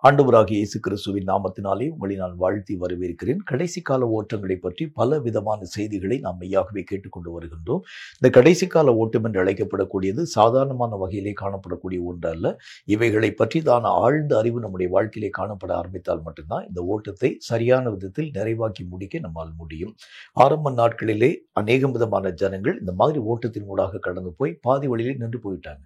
ஆண்டவராகிய இயேசு கிறிஸ்துவின் நாமத்தினாலே உங்களை நான் வாழ்த்தி வரவேற்கிறேன். கடைசி கால ஓட்டங்களை பற்றி பல விதமான செய்திகளை நாம் மெய்யாகவே கேட்டுக்கொண்டு வருகின்றோம். இந்த கடைசி கால ஓட்டம் என்று அழைக்கப்படக்கூடியது சாதாரணமான வகையிலே காணப்படக்கூடிய ஒன்று அல்ல. இவைகளை பற்றி தான் ஆழ்ந்த அறிவு நம்முடைய வாழ்க்கையிலே காணப்பட ஆரம்பித்தால் மட்டும்தான் இந்த ஓட்டத்தை சரியான விதத்தில் நிறைவாக்கி முடிக்க நம்மால் முடியும். ஆரம்ப நாட்களிலே அநேகம் விதமான ஜனங்கள் இந்த மாதிரி ஓட்டத்தின் ஊடாக கடந்து போய் பாதி வழியிலே நின்று போயிட்டாங்க.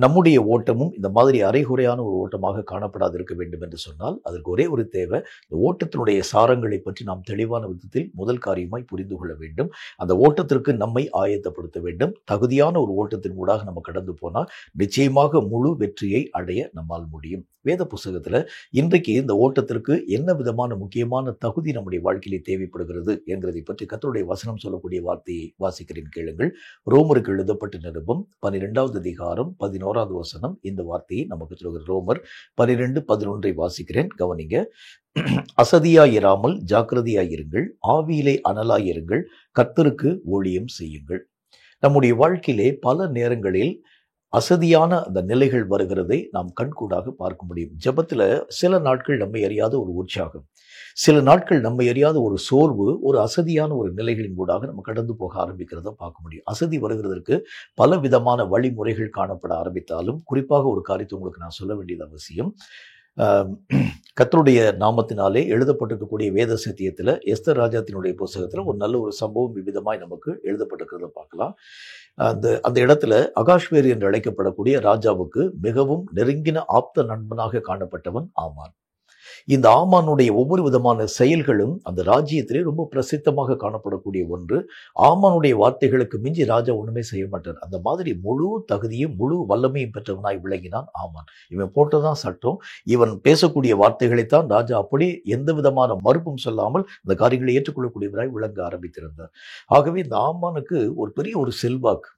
நம்முடைய ஓட்டமும் இந்த மாதிரி அரைகுறையான ஒரு ஓட்டமாக காணப்படாது இருக்க வேண்டும் என்று சொன்னால் அதற்கு ஒரே ஒரு தேவை, இந்த ஓட்டத்தினுடைய சாரங்களை பற்றி நாம் தெளிவான விதத்தில் முதல் காரியமாய் புரிந்து கொள்ள வேண்டும். அந்த ஓட்டத்திற்கு நம்மை ஆயத்தப்படுத்த வேண்டும். தகுதியான ஒரு ஓட்டத்தின் ஊடாக நம்ம கடந்து போனால் நிச்சயமாக முழு வெற்றியை அடைய நம்மால் முடியும். வேத புஸ்தகத்தில் இன்றைக்கு இந்த ஓட்டத்திற்கு என்ன விதமான முக்கியமான தகுதி நம்முடைய வாழ்க்கையிலே தேவைப்படுகிறது என்கிறதை பற்றி கர்த்தருடைய வசனம் சொல்லக்கூடிய வார்த்தையை வாசிக்கிறேன், கேளுங்கள். ரோமருக்கு எழுதப்பட்ட நிருபம் 12வது அதிகாரம் 11வது வசனம் இந்த வார்த்தையை நமக்கு சொல்கிற ரோமர் 12:11 வாசிக்கிறேன், கவனிங்க. அசதியாயிராமல் ஜாக்கிரதையாயிருங்கள், ஆவியிலே அனலாயிருங்கள், கர்த்தருக்கு ஊழியம் செய்யுங்கள். நம்முடைய வாழ்க்கையிலே பல நேரங்களில் அசதியான அந்த நிலைகள் வருகிறதை நாம் கண்கூடாக பார்க்க முடியும். ஜெபத்தில் சில நாட்கள் நம்மை அறியாத ஒரு உற்சாகம், சில நாட்கள் நம்மை அறியாத ஒரு சோர்வு, ஒரு அசதியான ஒரு நிலைகளின் கூடாக நம்ம கடந்து போக ஆரம்பிக்கிறத பார்க்க முடியும். அசதி வருகிறதற்கு பல விதமான வழிமுறைகள் காணப்பட ஆரம்பித்தாலும் குறிப்பாக ஒரு காரியத்தை உங்களுக்கு நான் சொல்ல வேண்டியது அவசியம். கர்த்தருடைய நாமத்தினாலே எழுதப்பட்டிருக்கக்கூடிய வேத சத்தியத்தில் எஸ்தர் ராஜாத்தினுடைய புஸ்தகத்தில் ஒரு நல்ல ஒரு சம்பவம் விவிதமாய் நமக்கு எழுதப்பட்டிருக்கிறத பார்க்கலாம். அந்த இடத்துல அகாஷ்வேர் என்று அழைக்கப்படக்கூடிய ராஜாவுக்கு மிகவும் நெருங்கின ஆப்த நண்பனாக காணப்பட்டவன் ஆமான். இந்த ஆமானுடைய ஒவ்வொரு விதமான செயல்களும் அந்த ராஜ்யத்திலே ரொம்ப பிரசித்தமாக காணப்படக்கூடிய ஒன்று. ஆமானுடைய வார்த்தைகளுக்கு மிஞ்சி ராஜா ஒண்ணுமே செய்ய மாட்டார். அந்த மாதிரி முழு தகுதியும் முழு வல்லமையும் பெற்றவனாய் விளங்கினான் ஆமான். இவன் போட்டதான் சட்டம், இவன் பேசக்கூடிய வார்த்தைகளைத்தான் ராஜா அப்படி எந்த விதமான மறுப்பும் சொல்லாமல் இந்த காரியங்களை ஏற்றுக்கொள்ளக்கூடியவராய் விளங்க ஆரம்பித்திருந்தார். ஆகவே இந்த ஆமானுக்கு ஒரு பெரிய ஒரு செல்வாக்கு.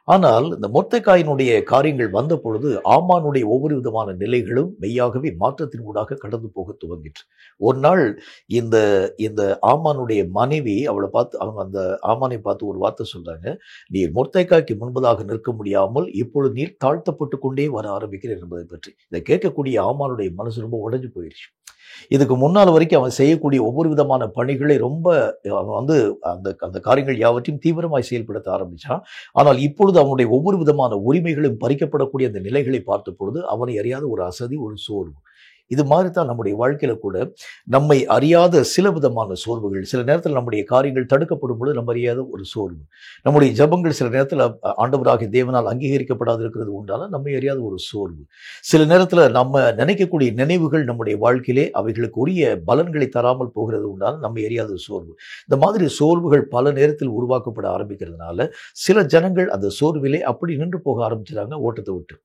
ஆனால் இந்த மொர்தெகாயினுடைய காரியங்கள் வந்த பொழுது ஆமானுடைய ஒவ்வொரு விதமான நிலைகளும் மெய்யாகவே மாற்றத்தின் ஊடாக கடந்து போக துவங்கிற்று. ஒரு நாள் இந்த இந்த ஆமானுடைய மனைவி அவளை பார்த்து, அவங்க அந்த ஆமானை பார்த்து ஒரு வார்த்தை சொல்றாங்க, நீர் மொர்தெகாய்க்கு முன்பதாக நிற்க முடியாமல் இப்பொழுது நீர் தாழ்த்தப்பட்டு கொண்டே வர ஆரம்பிக்கிறேன் என்பதை பற்றி. இதை கேட்கக்கூடிய ஆமானுடைய மனசு ரொம்ப உடைஞ்சு போயிடுச்சு. இதுக்கு முன்னால் வரைக்கும் அவன் செய்யக்கூடிய ஒவ்வொரு விதமான பணிகளை ரொம்ப அவன் அந்த அந்த காரியங்கள் யாவற்றையும் தீவிரமாய் செயல்படுத்த ஆரம்பிச்சான். ஆனால் இப்பொழுது அவனுடைய ஒவ்வொரு விதமான உரிமைகளும் பறிக்கப்படக்கூடிய அந்த நிலைகளை பார்த்த பொழுது அவனை அறியாத ஒரு அசதி, ஒரு சோர்வு. இது மாதிரி தான் நம்முடைய வாழ்க்கையில கூட நம்மை அறியாத சில விதமான சோர்வுகள், சில நேரத்தில் நம்முடைய காரியங்கள் தடுக்கப்படும் பொழுது நம்ம அறியாத ஒரு சோர்வு, நம்முடைய ஜபங்கள் சில நேரத்தில் ஆண்டவராகிய தேவனால் அங்கீகரிக்கப்படாது இருக்கிறது உண்டான நம்மை அறியாத ஒரு சோர்வு, சில நேரத்தில் நம்ம நினைக்கக்கூடிய நினைவுகள் நம்முடைய வாழ்க்கையிலே அவைகளுக்கு உரிய பலன்களை தராமல் போகிறது உண்டான நம்மை அறியாத ஒரு சோர்வு. இந்த மாதிரி சோர்வுகள் பல நேரத்தில் உருவாக்கப்பட ஆரம்பிக்கிறதுனால சில ஜனங்கள் அந்த சோர்விலே அப்படி நின்று போக ஆரம்பிச்சிடாங்க ஓட்டத்தை விட்டு.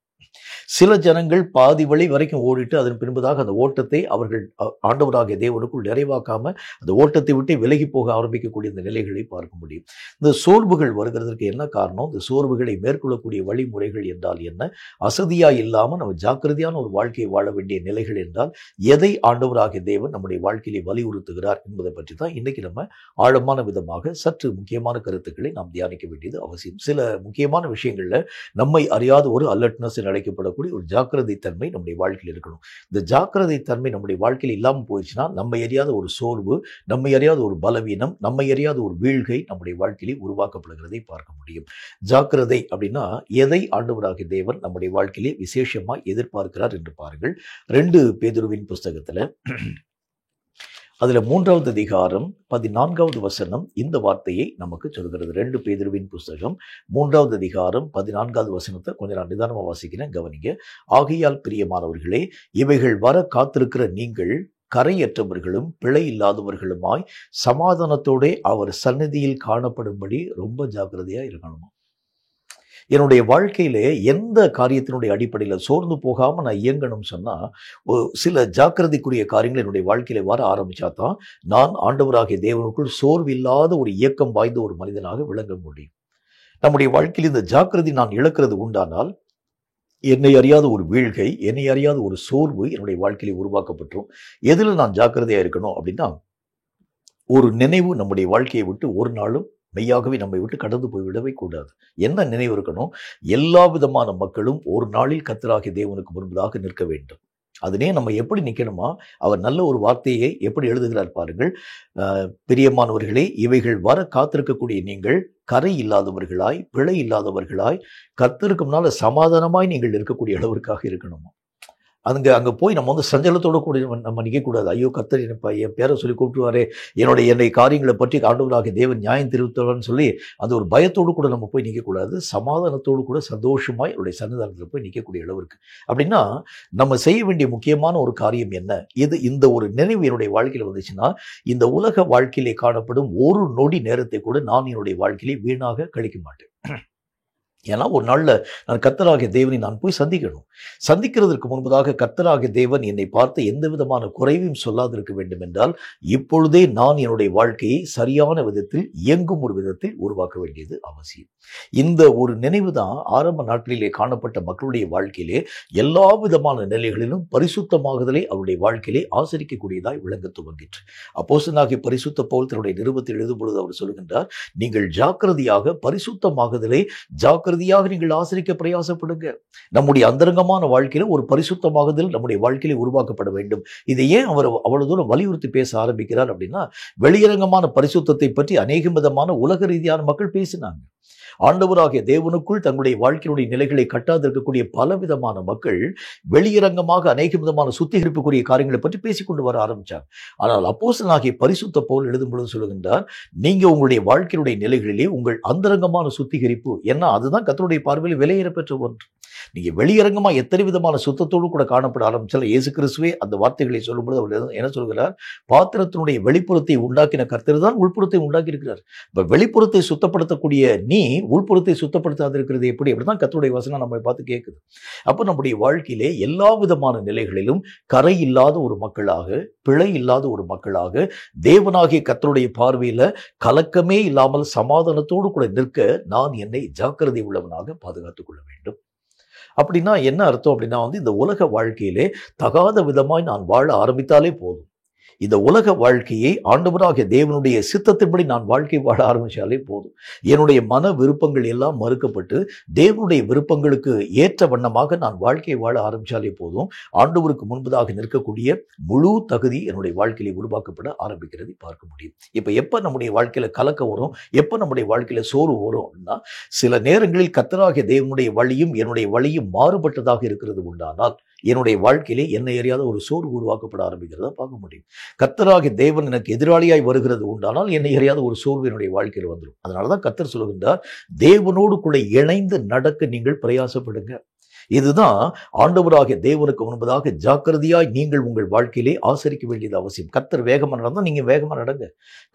சில ஜனங்கள் பாதி வழி வரைக்கும் ஓடிட்டு அதன் பின்பதாக அந்த ஓட்டத்தை அவர்கள் ஆண்டவராகிய தேவனுக்குள் நிறைவாக்காம அந்த ஓட்டத்தை விட்டு விலகி போக ஆரம்பிக்கக்கூடிய இந்த நிலைகளை பார்க்க முடியும். இந்த சோர்வுகள் வருகிறதுக்கு என்ன காரணம்? இந்த சோர்வுகளை மேற்கொள்ளக்கூடிய வழிமுறைகள் என்றால் என்ன? அசதியா இல்லாமல் நம்ம ஜாக்கிரதையான ஒரு வாழ்க்கையை வாழ வேண்டிய நிலைகள் என்றால் எதை ஆண்டவராகிய தேவன் நம்முடைய வாழ்க்கையிலே வலியுறுத்துகிறார் என்பதை பற்றி தான் இன்னைக்கு நம்ம ஆழமான விதமாக சற்று முக்கியமான கருத்துக்களை நாம் தியானிக்க வேண்டியது அவசியம். சில முக்கியமான விஷயங்கள்ல நம்மை அறியாத ஒரு அலர்ட்னஸ் அழைக்கப்படக்கூடிய ஒரு ஜாக்கிரதை தன்மை நம்முடைய வாழ்க்கையில் இருக்கணும். இந்த ஜாக்கிரதை தன்மை நம்முடைய வாழ்க்கையில் இல்லாமல் போயிடுச்சுன்னா நம்மை அறியாத ஒரு சோர்வு, நம்மை அறியாத ஒரு பலவீனம், நம்மை அறியாத ஒரு வீழ்கை நம்முடைய வாழ்க்கையிலே உருவாக்கப்படுகிறதை பார்க்க முடியும். ஜாக்கிரதை அப்படின்னா எதை ஆண்டவராகிய தேவன் நம்முடைய வாழ்க்கையிலே விசேஷமா எதிர்பார்க்கிறார் என்று பாருங்கள். 2 பேதுருவின் புஸ்தகத்துல அதுல 3வது அதிகாரம் 14வது வசனம் இந்த வார்த்தையை நமக்கு சொல்கிறது. 2 பேதுருவின் புஸ்தகம் 3வது அதிகாரம் 14வது வசனத்தை கொஞ்சம் நான் நிதானமா வாசிக்கிறேன், கவனிங்க. ஆகையால் பிரியமானவர்களே, இவைகள் வர காத்திருக்கிற நீங்கள் கரையற்றவர்களும் பிழை இல்லாதவர்களுமாய் சமாதானத்தோட அவர் சந்நிதியில் காணப்படும்படி ரொம்ப ஜாக்கிரதையா இருக்கணுமா. என்னுடைய வாழ்க்கையிலே எந்த காரியத்தினுடைய அடிப்படையில் சோர்ந்து போகாமல் நான் இயங்கணும்னு சொன்னால் சில ஜாக்கிரதைக்குரிய காரியங்கள் என்னுடைய வாழ்க்கையில வர ஆரம்பித்தா தான் நான் ஆண்டவராகிய தேவனுக்குள் சோர்வில்லாத ஒரு இயக்கம் வாய்ந்த ஒரு மனிதனாக விளங்க முடியும். நம்முடைய வாழ்க்கையில் இந்த ஜாக்கிரதை நான் இழக்கிறது உண்டானால் என்னை அறியாத ஒரு வீழ்கை, என்னை அறியாத ஒரு சோர்வு என்னுடைய வாழ்க்கையில உருவாக்கப்பட்டுரும். எதில் நான் ஜாக்கிரதையாக இருக்கணும் அப்படின்னா, ஒரு நினைவு நம்முடைய வாழ்க்கையை விட்டு ஒரு நாளும் மெய்யாகவே நம்மை விட்டு கடந்து போய்விடவே கூடாது. என்ன நினைவு இருக்கணும்? எல்லா விதமான மக்களும் ஒரு நாளில் கர்த்தராகிய தேவனுக்கு முன்பதாக நிற்க வேண்டும். அதுனே நம்ம எப்படி நிற்கணுமா, அவர் நல்ல ஒரு வார்த்தையை எப்படி எழுதுகிறார் பாருங்கள். பிரியமானவர்களே, இவைகள் வர காத்திருக்கக்கூடிய நீங்கள் கரை இல்லாதவர்களாய், பிழை இல்லாதவர்களாய், கர்த்தருக்கு முன்னால சமாதானமாய் நீங்கள் இருக்கக்கூடிய அளவிற்காக இருக்கணுமா. அங்கே போய் நம்ம வந்து சஞ்சலத்தோடு கூட நம்ம நிற்கக்கூடாது. ஐயோ கர்த்தர் என் பேரை சொல்லி கூப்பிட்டுவாரே, என்னுடைய காரியங்களை பற்றி ஆண்டவராகிய தேவன் நியாயம் தெரிவித்தவர்னு சொல்லி அந்த ஒரு பயத்தோடு கூட நம்ம போய் நிற்கக்கூடாது. சமாதானத்தோடு கூட சந்தோஷமாய் அவருடைய சன்னிதானத்தில் போய் நிற்கக்கூடிய அளவிற்கு. அப்படின்னா நம்ம செய்ய வேண்டிய முக்கியமான ஒரு காரியம் என்ன? இந்த ஒரு நினைவு என்னுடைய வாழ்க்கையில் வந்துச்சுன்னா, இந்த உலக வாழ்க்கையிலே காணப்படும் ஒரு நொடி நேரத்தை கூட நான் என்னுடைய வாழ்க்கையிலே வீணாக கழிக்க மாட்டேன். ஏன்னா ஒரு நாளில் நான் கர்த்தராகிய தேவனை நான் போய் சந்திக்கணும். சந்திக்கிறதுக்கு முன்பதாக கர்த்தராகிய தேவன் என்னை பார்த்து எந்த விதமான குறைவையும் சொல்லாதிருக்க வேண்டும் என்றால், இப்பொழுதே நான் என்னுடைய வாழ்க்கையை சரியான விதத்தில் இயங்கும் ஒரு விதத்தில் உருவாக்க வேண்டியது அவசியம். இந்த ஒரு நினைவு தான் ஆரம்ப நாட்களிலே காணப்பட்ட மக்களுடைய வாழ்க்கையிலே எல்லா விதமான நிலைகளிலும் பரிசுத்தமாகுதலை அவருடைய வாழ்க்கையிலே ஆசரிக்கக்கூடியதாய் விளங்க துவங்கிற்று. அப்போஸ்தலனாகிய பரிசுத்த பவுல் தன்னுடைய நிருபத்தில் எழுதும் பொழுது அவர் சொல்லுகின்றார், நீங்கள் ஜாக்கிரதையாக பரிசுத்தமாகுதலை ஜாக்கிரதையாக நீங்கள் ஆசரிக்க பிரயாசப்படுங்க. நம்முடைய அந்தரங்கமான வாழ்க்கையில ஒரு பரிசுத்தமாகுதல் நம்முடைய வாழ்க்கையில உருவாக்கப்பட வேண்டும். இதை ஏன் அவர் அவ்வளவு தூரம் வலியுறுத்தி பேச ஆரம்பிக்கிறார் அப்படின்னா, வெளியரங்கமான பரிசுத்தத்தை பற்றி அநேக விதமான உலக ரீதியான மக்கள் பேசினாங்க. ஆண்டவராகிய தேவனுக்குள் தங்களுடைய வாழ்க்கையுடைய நிலைகளை கட்டாதிருக்கக்கூடிய பலவிதமான மக்கள் வெளியரங்கமாக அநேக விதமான சுத்திகரிப்புக்குரிய காரியங்களை பற்றி பேசிக்கொண்டு வர ஆரம்பிச்சாங்க. ஆனால் அப்போஸ்தலனாகிய பரிசுத்த பவுல் எழுதும் பொழுது சொல்லுகின்றார், நீங்க உங்களுடைய வாழ்க்கையுடைய நிலைகளிலே உங்கள் அந்தரங்கமான சுத்திகரிப்பு, ஏன்னா அதுதான் கர்த்தருடைய பார்வையில் விலையேற பெற்ற ஒன்று. நீங்க வெளியரங்கமா எத்தனை விதமான சுத்தத்தோடு கூட காணப்பட ஆரம்பிச்சாலும் இயேசு கிறிஸ்துவே அந்த வார்த்தைகளை சொல்லும்போது அவர் என்ன சொல்கிறார், பாத்திரத்தினுடைய வெளிப்புறத்தை உண்டாக்கின கர்த்தர் தான் உள்புறத்தை உண்டாக்கி இருக்கிறார். இப்ப வெளிப்புறத்தை சுத்தப்படுத்தக்கூடிய நீ உள்புறத்தை சுத்தப்படுத்தாதிருக்கிறது எப்படி? அப்படிதான் கர்த்தருடைய வசனம் நம்மை பார்த்து கேட்குது. அப்போ நம்முடைய வாழ்க்கையிலே எல்லா விதமான நிலைகளிலும் கரை இல்லாத ஒரு மக்களாக, பிழை இல்லாத ஒரு மக்களாக, தேவனாகிய கர்த்தருடைய பார்வையில கலக்கமே இல்லாமல் சமாதானத்தோடு கூட நிற்க நான் என்னை ஜாக்கிரதை உள்ளவனாக பாதுகாத்துக் கொள்ள வேண்டும். அப்படின்னா என்ன அர்த்தம் அப்படின்னா இந்த உலக வாழ்க்கையிலே தகாத விதமாய் நான் வாழ ஆரம்பித்தாலே போதும். இந்த உலக வாழ்க்கையை ஆண்டவராகிய தேவனுடைய சித்தத்தின்படி நான் வாழ்க்கை வாழ ஆரம்பிச்சாலே போதும். என்னுடைய மன விருப்பங்கள் எல்லாம் மறுக்கப்பட்டு தேவனுடைய விருப்பங்களுக்கு ஏற்ற வண்ணமாக நான் வாழ்க்கையை வாழ ஆரம்பிச்சாலே போதும். ஆண்டவருக்கு முன்பதாக நிற்கக்கூடிய முழு தகுதி என்னுடைய வாழ்க்கையில உருவாக்கப்பட ஆரம்பிக்கிறதை பார்க்க முடியும். இப்ப எப்ப நம்முடைய வாழ்க்கையில கலக்கம் வரும், எப்ப நம்முடைய வாழ்க்கையில சோர்வு வரும் அப்படின்னா, சில நேரங்களில் கர்த்தராகிய தேவனுடைய வழியும் என்னுடைய வழியும் மாறுபட்டதாக இருக்கிறது உண்டானால் என்னுடைய வாழ்க்கையிலே என்னை அறியாத ஒரு சோர்வு உருவாக்கப்பட ஆரம்பிக்கிறத பார்க்க முடியும். கர்த்தராகிய தேவன் எனக்கு எதிராளியாய் வருகிறது உண்டானால் என்னை அறியாத ஒரு சோர்வு என்னுடைய வாழ்க்கையில் வந்துடும். அதனாலதான் கர்த்தர் சொல்லுகின்றார், தேவனோடு கூட இணைந்து நடக்க நீங்கள் பிரயாசப்படுங்க. இதுதான் ஆண்டவராகிய தேவனுக்கு முன்பதாக ஜாக்கிரதையாய் நீங்கள் உங்கள் வாழ்க்கையிலே ஆசரிக்க வேண்டியது அவசியம். கர்த்தர் வேகமாக நடந்தால் நீங்க வேகமா நடங்க.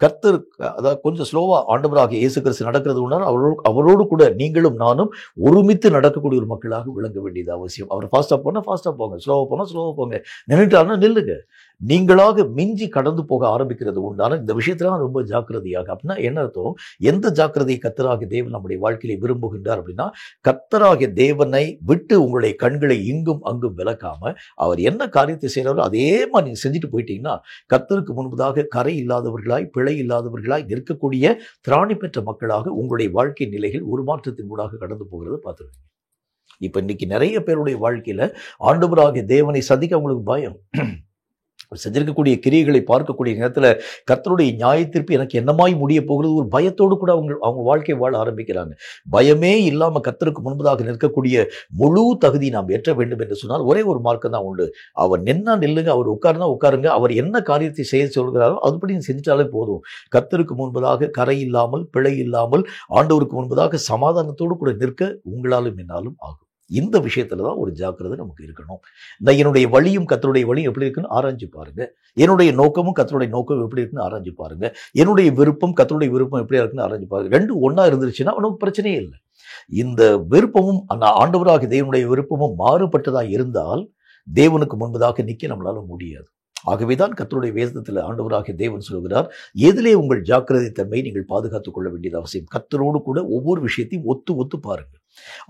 கர்த்தர் அதாவது கொஞ்சம் ஸ்லோவா ஆண்டவராகிய இயேசு கிறிஸ்து நடக்கிறது உண்டால் அவரோடு கூட நீங்களும் நானும் ஒருமித்து நடக்கக்கூடிய ஒரு மக்களாக விளங்க வேண்டியது அவசியம். அவர் ஃபாஸ்டா போனா ஃபாஸ்டா போங்க, ஸ்லோவா போனா ஸ்லோவா போங்க, நின்றுட்டாருன்னா நில்லுங்க. நீங்களாக மிஞ்சி கடந்து போக ஆரம்பிக்கிறது உண்டான இந்த விஷயத்துல ரொம்ப ஜாக்கிரதையாக. அப்படின்னா என்ன அர்த்தம்? எந்த ஜாக்கிரதையை கர்த்தராகிய தேவன் நம்முடைய வாழ்க்கையில விரும்புகின்றார் அப்படின்னா, கர்த்தராகிய தேவனை விட்டு உங்களுடைய கண்களை இங்கும் அங்கும் விலக்காம அவர் என்ன காரியத்தை செய்யறாரோ அதே மாதிரி நீங்க செஞ்சுட்டு போயிட்டீங்கன்னா, கர்த்தருக்கு முன்பதாக கரை இல்லாதவர்களாய், பிழை இல்லாதவர்களாய் நிற்கக்கூடிய திராணி பெற்ற மக்களாக உங்களுடைய வாழ்க்கை நிலைகள் உருமாற்றத்தின் ஊடாக கடந்து போகிறத பார்த்துருவீங்க. இப்ப இன்னைக்கு நிறைய பேருடைய வாழ்க்கையில ஆண்டவராகிய தேவனை சந்திக்க அவங்களுக்கு பயம். செஞ்சிருக்கக்கூடிய கிரியைகளை பார்க்கக்கூடிய நேரத்தில் கர்த்தருடைய நியாயத்தீர்ப்பு எனக்கு என்னமாய் முடிய போகிறது ஒரு பயத்தோடு கூட அவங்க வாழ்க்கை வாழ ஆரம்பிக்கிறாங்க. பயமே இல்லாம கர்த்தருக்கு முன்பதாக நிற்கக்கூடிய முழு தகுதி நாம் ஏற்ற வேண்டும் என்று சொன்னால் ஒரே ஒரு மார்க்கம் தான் உண்டு. அவர் நின்னா நில்லுங்க, அவர் உட்கார்னா உட்காருங்க, அவர் என்ன காரியத்தை செய்ய சொல்கிறாரோ அதுபடி செஞ்சிட்டாலே போதும். கர்த்தருக்கு முன்பதாக கரை இல்லாமல், பிழை இல்லாமல், ஆண்டவருக்கு முன்பதாக சமாதானத்தோடு கூட நிற்க உங்களாலும் என்னாலும் ஆகும். இந்த விஷயத்துல தான் ஒரு ஜாக்கிரதை நமக்கு இருக்கணும். என்னுடைய வழியும் கர்த்தருடைய வழியும் எப்படி இருக்குன்னு ஆராய்ஞ்சு பாருங்க. என்னுடைய நோக்கமும் கர்த்தருடைய நோக்கம் எப்படி இருக்குன்னு ஆராய்ஞ்சு பாருங்க. என்னுடைய விருப்பம் கர்த்தருடைய விருப்பம் எப்படி இருக்குன்னு ஆராய்ஞ்சு பாருங்க. ரெண்டும் ஒன்னா இருந்துருச்சுன்னா உனக்கு பிரச்சனையே இல்லை. இந்த விருப்பமும் ஆண்டவராகிய தேவனுடைய விருப்பமும் மாறுபட்டதா இருந்தால் தேவனுக்கு முன்பதாக நிற்க நம்மளால முடியாது. ஆகவேதான் கர்த்தருடைய வேதத்தில் ஆண்டவராகிய தேவன் சொல்கிறார், எதிலே உங்கள் ஜாக்கிரதை தன்மை நீங்கள் பாதுகாத்துக் கொள்ள வேண்டியது அவசியம். கர்த்தரோடு கூட ஒவ்வொரு விஷயத்தையும் ஒத்து ஒத்து பாருங்கள்.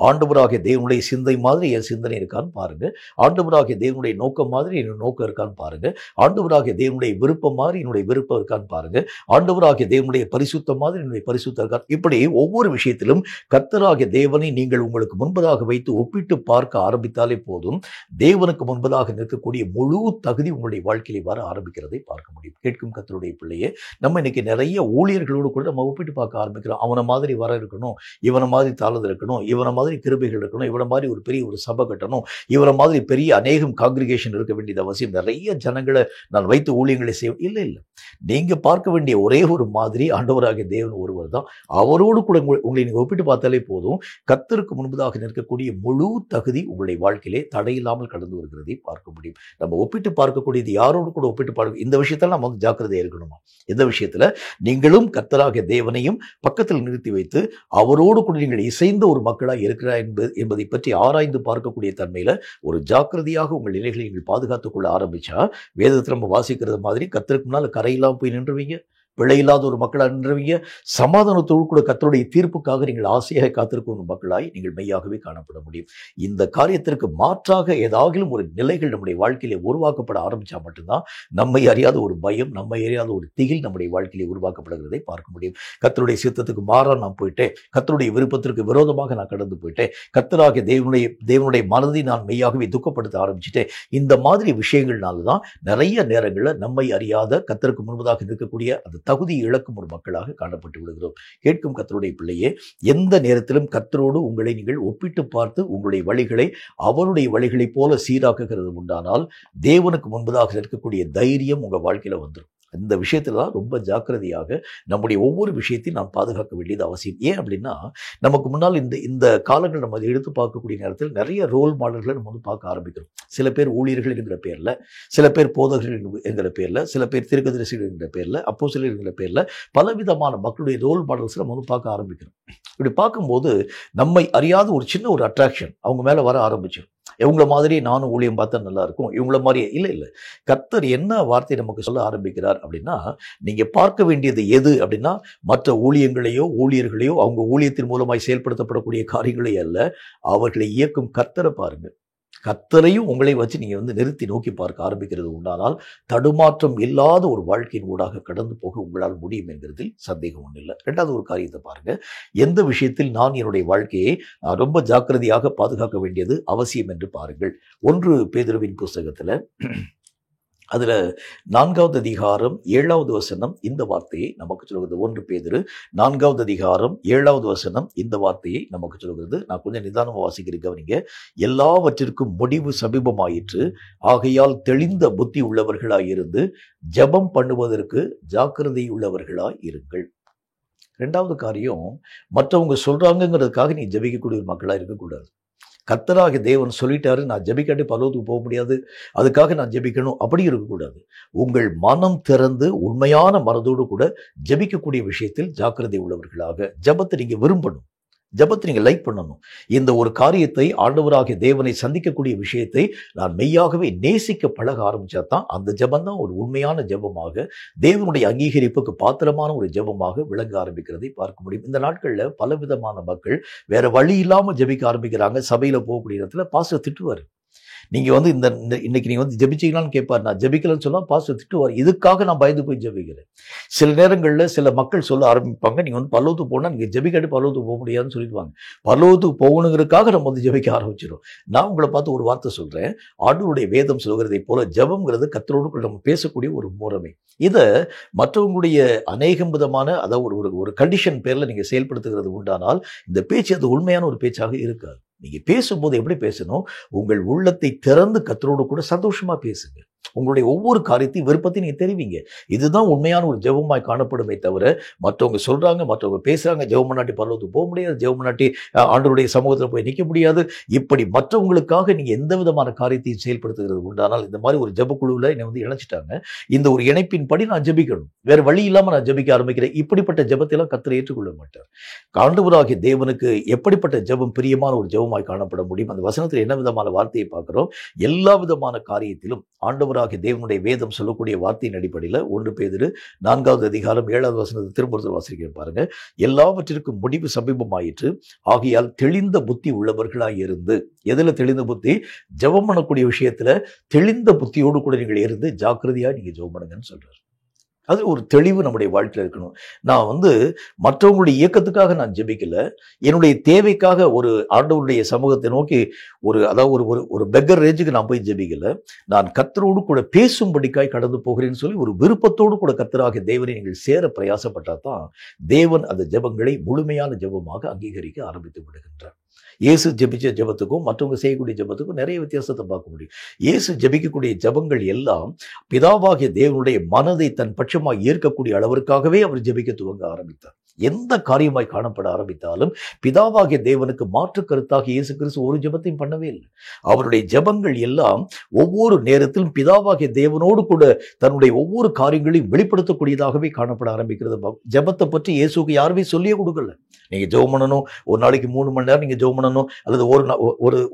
ஆண்டவராகிய தேவனுடைய சிந்தை மாதிரி என் சிந்தனை இருக்கான்னு பாருங்க. ஆண்டவராகிய தேவனுடைய நோக்கம் மாதிரி என்னுடைய நோக்கம் இருக்கான்னு பாருங்க. ஆண்டவராகிய தேவனுடைய விருப்பம் மாதிரி என்னுடைய விருப்பம் இருக்கான்னு பாருங்க. ஆண்டவராகிய தேவனுடைய பரிசுத்தம் மாதிரி என்னுடைய பரிசுத்தம் இருக்கான். இப்படி ஒவ்வொரு விஷயத்திலும் கர்த்தராகிய தேவனை நீங்கள் உங்களுக்கு முன்பதாக வைத்து ஒப்பிட்டு பார்க்க ஆரம்பித்தாலே போதும், தேவனுக்கு முன்பதாக நிற்கக்கூடிய முழு தகுதி உங்களுடைய வாழ்க்கையிலே வர ஆரம்பிக்கிறதை பார்க்க முடியும். கேட்கும் கர்த்தருடைய பிள்ளையே, நம்ம இன்னைக்கு நிறைய ஊழியர்களோடு கூட நம்ம ஒப்பிட்டு பார்க்க ஆரம்பிக்கிறோம். அவனை மாதிரி வர இருக்கணும், இவனை மாதிரி தாழ்ந்து இருக்கணும், இவனை மாதிரி கிருபைகள் இருக்கணும், இவனை மாதிரி ஒரு பெரிய ஒரு சபை கட்டணும், இவனை மாதிரி பெரிய அநேகம் காங்கிரிகேஷன் இருக்க வேண்டியது அவசியம், நிறைய ஜனங்களை நான் வைத்து ஊழியங்களை செய்ய இல்லை. நீங்க பார்க்க வேண்டிய ஒரே ஒரு மாதிரி ஆண்டவராகிய தேவன் ஒருவர் தான். அவரோடு கூட உங்களை நீங்க ஒப்பிட்டு பார்த்தாலே போதும், கர்த்தருக்கு முன்பதாக நிற்கக்கூடிய முழு தகுதி உங்களுடைய வாழ்க்கையிலே தடையில்லாமல் கடந்து வருகிறதை பார்க்க முடியும். நம்ம ஒப்பிட்டு பார்க்கக்கூடியது யாரோடு கூட ஒப்பிட்டு பார்க்க, இந்த விஷயத்தில் நம்ம வந்து ஜாக்கிரதையா இருக்கணுமா? இந்த விஷயத்துல நீங்களும் கர்த்தராகிய தேவனையும் பக்கத்தில் நிறுத்தி வைத்து அவரோடு கூட நீங்கள் இசைந்த ஒரு மக்களாக இருக்கிறார் என்பதை பற்றி ஆராய்ந்து பார்க்கக்கூடிய தன்மையில ஒரு ஜாக்கிரதையாக உங்கள் நிலைகளை நீங்கள் பாதுகாத்துக் கொள்ள ஆரம்பிச்சா, வேதத்தில் நம்ம வாசிக்கிறது மாதிரி கர்த்தருக்கு முன்னால கரையெல்லாம் போய் நின்றுவீங்க, பிழையில்லாத ஒரு மக்களாக நின்றவீங்க, சமாதானத்தோடு கூட கர்த்தருடைய தீர்ப்புக்காக நீங்கள் ஆசையாக காத்திருக்கும் ஒரு மக்களாய் நீங்கள் மெய்யாகவே காணப்பட முடியும். இந்த காரியத்திற்கு மாற்றாக ஏதாகிலும் ஒரு நிலைகள் நம்முடைய வாழ்க்கையிலே உருவாக்கப்பட ஆரம்பிச்சா மட்டும்தான் நம்மை அறியாத ஒரு பயம், நம்மை அறியாத ஒரு திகில் நம்முடைய வாழ்க்கையிலே உருவாக்கப்படுகிறதை பார்க்க முடியும். கர்த்தருடைய சித்தத்துக்கு மாறா நான் போயிட்டேன், கர்த்தருடைய விருப்பத்திற்கு விரோதமாக நான் கடந்து போயிட்டேன், கர்த்தராகிய தேவனுடைய மனதை நான் மெய்யாகவே துக்கப்படுத்த ஆரம்பிச்சுட்டேன். இந்த மாதிரி விஷயங்கள்னால தான் நிறைய நேரங்களில் நம்மை அறியாத கர்த்தருக்கு முன்பதாக இருக்கக்கூடிய அந்த தகுதி இழக்கும் ஒரு மக்களாக காணப்பட்டு விடுகிறோம். கேட்கும் கர்த்தருடைய பிள்ளையே, எந்த நேரத்திலும் கர்த்தரோடு உங்களை நீங்கள் ஒப்பிட்டு பார்த்து உங்களுடைய வழிகளை அவருடைய வழிகளைப் போல சீராக்குகிறது உண்டானால் தேவனுக்கு முன்பதாக இருக்கக்கூடிய தைரியம் உங்க வாழ்க்கையில வந்துடும். இந்த விஷயத்துல தான் ரொம்ப ஜாக்கிரதையாக நம்முடைய ஒவ்வொரு விஷயத்தையும் நாம் பாதுகாக்க வேண்டியது அவசியம். ஏன் அப்படின்னா, நமக்கு முன்னால் இந்த காலங்கள் நம்ம எடுத்து பார்க்கக்கூடிய நேரத்தில் நிறைய ரோல் மாடல்களை நம்ம வந்து பார்க்க ஆரம்பிக்கிறோம். சில பேர் ஊழியர்கள் என்கிற பேர்ல, சில பேர் போதகர்கள் என்கிற பேர்ல, சில பேர் தீர்க்கதரிசிகள் என்கிற பேர்ல, அப்போஸ்தலர் என்கிற பேர்ல பலவிதமான மக்களுடைய ரோல் மாடல்ஸ் நம்ம வந்து பார்க்க ஆரம்பிக்கிறோம். இப்படி பார்க்கும்போது நம்மை அறியாத ஒரு சின்ன ஒரு அட்ராக்ஷன் அவங்க மேல வர ஆரம்பிச்சிடும். இவங்கள மாதிரி நானும் ஊழியம் பார்த்தா நல்லா இருக்கும், இவங்கள மாதிரி இல்லை. கர்த்தர் என்ன வார்த்தை நமக்கு சொல்ல ஆரம்பிக்கிறார் அப்படின்னா, நீங்க பார்க்க வேண்டியது எது அப்படின்னா, மற்ற ஊழியங்களையோ ஊழியர்களையோ அவங்க ஊழியத்தின் மூலமாய் செயல்படுத்தப்படக்கூடிய காரியங்களே அல்ல, அவர்களை இயக்கும் கர்த்தரை பாருங்க. கர்த்தரையும் உங்களை வச்சு நீங்க வந்து நிறுத்தி நோக்கி பார்க்க ஆரம்பிக்கிறது உண்டானால் தடுமாற்றம் இல்லாத ஒரு வாழ்க்கையின் ஊடாக கடந்து போக உங்களால் முடியும் என்கிறதில் சந்தேகம் ஒன்றும் இல்லை. ரெண்டாவது ஒரு காரியத்தை பாருங்க, எந்த விஷயத்தில் நான் என்னுடைய வாழ்க்கையை ரொம்ப ஜாக்கிரதையாக பாதுகாக்க வேண்டியது அவசியம் என்று பாருங்கள். 1 பேதுருவின் புஸ்தகத்துல அதுல 4வது அதிகாரம் 7வது வசனம் இந்த வார்த்தையை நமக்கு சொல்கிறது. 1 பேதுரு 4வது அதிகாரம் 7வது வசனம் இந்த வார்த்தையை நமக்கு சொல்கிறது. நான் கொஞ்சம் நிதானமா வாசிக்கிறேன், கவனிங்க. எல்லாவற்றிற்கும் முடிவு சமீபமாயிற்று, ஆகையால் தெளிந்த புத்தி உள்ளவர்களாயிருந்து ஜெபம் பண்ணுவதற்கு ஜாக்கிரதை உள்ளவர்களாய் இருங்கள். ரெண்டாவது காரியம், மற்றவங்க சொல்றாங்கிறதுக்காக நீ ஜெபிக்கக்கூடிய ஒரு மக்களா இருக்கக்கூடாது. கர்த்தராகிய தேவன் சொல்லிட்டாரு, நான் ஜெபிக்காட்டி பரலோகத்துக்கு போக முடியாது, அதுக்காக நான் ஜெபிக்கணும், அப்படி இருக்கக்கூடாது. உங்கள் மனம் திறந்து உண்மையான மனதோடு கூட ஜெபிக்கக்கூடிய விஷயத்தில் ஜாக்கிரதை உள்ளவர்களாக, ஜெபத்தை நீங்க விரும்பணும், ஜெபத்தை நீங்க லைக் பண்ணணும். இந்த ஒரு காரியத்தை, ஆண்டவராகிய தேவனை சந்திக்கக்கூடிய விஷயத்தை நான் மெய்யாகவே நேசிக்க பழக ஆரம்பிச்சா தான் அந்த ஜெபம் தான் ஒரு உண்மையான ஜெபமாக, தேவனுடைய அங்கீகரிப்புக்கு பாத்திரமான ஒரு ஜெபமாக விளங்க ஆரம்பிக்கிறதை பார்க்க முடியும். இந்த நாட்கள்ல பலவிதமான மக்கள் வேற வழி இல்லாம ஜெபிக்க ஆரம்பிக்கிறாங்க. சபையில போகக்கூடிய இடத்துல பாஸ்டர் திட்டுவார், நீங்க வந்து இன்னைக்கு நீங்க வந்து ஜெபிச்சீங்களான்னு கேட்பார். நான் ஜெபிக்கலன்னு சொன்னா பாஸ்டர் திட்டுவார். இதுக்காக நான் பயந்து போய் ஜெபிக்கிறேன். சில நேரங்களில் சில மக்கள் சொல்ல ஆரம்பிப்பாங்க, நீங்க வந்து பரலோகத்துக்கு போனா நீங்க ஜெபிக்காட்டி பரலோகத்துக்கு போக முடியாதுன்னு சொல்லிடுவாங்க. பரலோகத்துக்கு போகணுங்கிறதுக்காக நம்ம வந்து ஜெபிக்க ஆரம்பிச்சிடும். நான் உங்களை பார்த்து ஒரு வார்த்தை சொல்றேன், ஆண்டவருடைய வேதம் சொல்கிறதை போல ஜெபம்ங்கிறது கர்த்தரோடு நம்ம பேசக்கூடிய ஒரு முறைமை. இதை மற்றவங்களுடைய அநேகம் விதமான, அதாவது ஒரு கண்டிஷன் பேர்ல நீங்க செயல்படுத்துகிறது உண்டானால் இந்த பேச்சு அது உண்மையான ஒரு பேச்சாக இருக்காது. நீங்க பேசும்போது எப்படி பேசணும், உங்கள் உள்ளத்தை திறந்து கர்த்தரோடு கூட சந்தோஷமா பேசுங்க. உங்களுடைய ஒவ்வொரு காரியத்தையும் விருப்பத்தையும் நீங்க தெரிவிங்க. இதுதான் உண்மையான ஒரு ஜெபமாய் காணப்படுமே தவிர, மற்றவங்க சொல்றாங்க, மற்றவங்க பேசுறாங்க, ஜெபம் பண்ணாட்டி பரலோகத்துக்கு போக முடியாது, ஜெபம் பண்ணாட்டி ஆண்டவருடைய சமூகத்தில் போய் நிற்க முடியாது, இப்படி மற்றவங்களுக்காக நீங்க எந்த விதமான காரியத்தையும் செயல்படுத்துகிறது உண்டானால், இந்த மாதிரி ஒரு ஜெபக்குழுவில் என்னை வந்து இணைச்சிட்டாங்க, இந்த ஒரு இணைப்பின் படி நான் ஜெபிக்கணும், வேற வழி இல்லாம நான் ஜெபிக்க ஆரம்பிக்கிறேன், இப்படிப்பட்ட ஜெபத்தை எல்லாம் கர்த்தர் ஏற்றுக்கொள்ள மாட்டார். ஆண்டவராகிய தேவனுக்கு எப்படிப்பட்ட ஜெபம் பிரியமான ஒரு ஜெபமாய் காணப்பட முடியும்? அந்த வசனத்தில் என்ன விதமான வார்த்தையை பார்க்கிறோம், எல்லா விதமான காரியத்திலும் ஆண்டவர் ஆண்டவராகிய தேவனுடைய வேதம் சொல்லக்கூடிய வார்த்தையின் அடிப்படையில் 1 பேதுரு 4வது அதிகாரம் 7வது வசனத்தை திரும்ப வாசிக்கிறேன் பாருங்க. எல்லாவற்றிற்கும் முடிவு சமீபமாயிற்று, ஆகையால் தெளிந்த புத்தி உள்ளவர்களாய் இருந்து. எதுல தெளிந்த புத்தி? ஜெபம் பண்ணக்கூடிய விஷயத்துல தெளிந்த புத்தியோடு கூட நீங்கள் இருந்து ஜாக்கிரதையா நீங்க ஜெபம் பண்ணுங்கன்னு சொல்றாரு. அது ஒரு தெளிவு நம்முடைய வாழ்க்கையில் இருக்கணும். நான் மற்றவங்களுடைய இயக்கத்துக்காக நான் ஜெபிக்கல, என்னுடைய தேவைக்காக ஒரு ஆண்டவருடைய சமூகத்தை நோக்கி ஒரு பெக்கர் ரேஞ்சுக்கு நான் போய் ஜெபிக்கல. நான் கர்த்தரோடு கூட பேசும்படிக்காய் கடந்து போகிறேன்னு சொல்லி ஒரு விருப்பத்தோடு கூட கர்த்தராகிய தேவனை நீங்கள் சேர பிரயாசப்பட்டா தான் தேவன் அந்த ஜெபங்களை முழுமையான ஜெபமாக அங்கீகரிக்க ஆரம்பித்து விடுகின்றார். இயேசு ஜெபிச்ச ஜெபத்துக்கும் மற்றவங்க செய்யக்கூடிய ஜெபத்துக்கும் நிறைய வித்தியாசத்தை பார்க்க முடியும். இயேசு ஜெபிக்கக்கூடிய ஜெபங்கள் எல்லாம் பிதாவாகிய தேவனுடைய மனதை தன் பட்சமாக ஏற்கக்கூடிய அளவிற்காகவே அவர் ஜெபிக்க துவங்க ஆரம்பித்தார். எந்த காரியமாய் காணப்பட ஆரம்பித்தாலும் பிதாவாகிய தேவனுக்கு மாற்று கருத்தாக இயேசு கிறிஸ்து ஒரு ஜெபத்தையும் பண்ணவே இல்லை. அவருடைய ஜெபங்கள் எல்லாம் ஒவ்வொரு நேரத்திலும் பிதாவாகிய தேவனோடு கூட தன்னுடைய ஒவ்வொரு காரியங்களையும் வெளிப்படுத்தக்கூடியதாகவே காணப்பட ஆரம்பிக்கிறது. ஜெபத்தை பற்றி இயேசுக்கு யாருமே சொல்லியே கொடுக்கல. நீங்க ஜெபம் பண்ணணும், ஒரு நாளைக்கு 3 மணி நேரம் நீங்க ஜெபம் பண்ணணும், அல்லது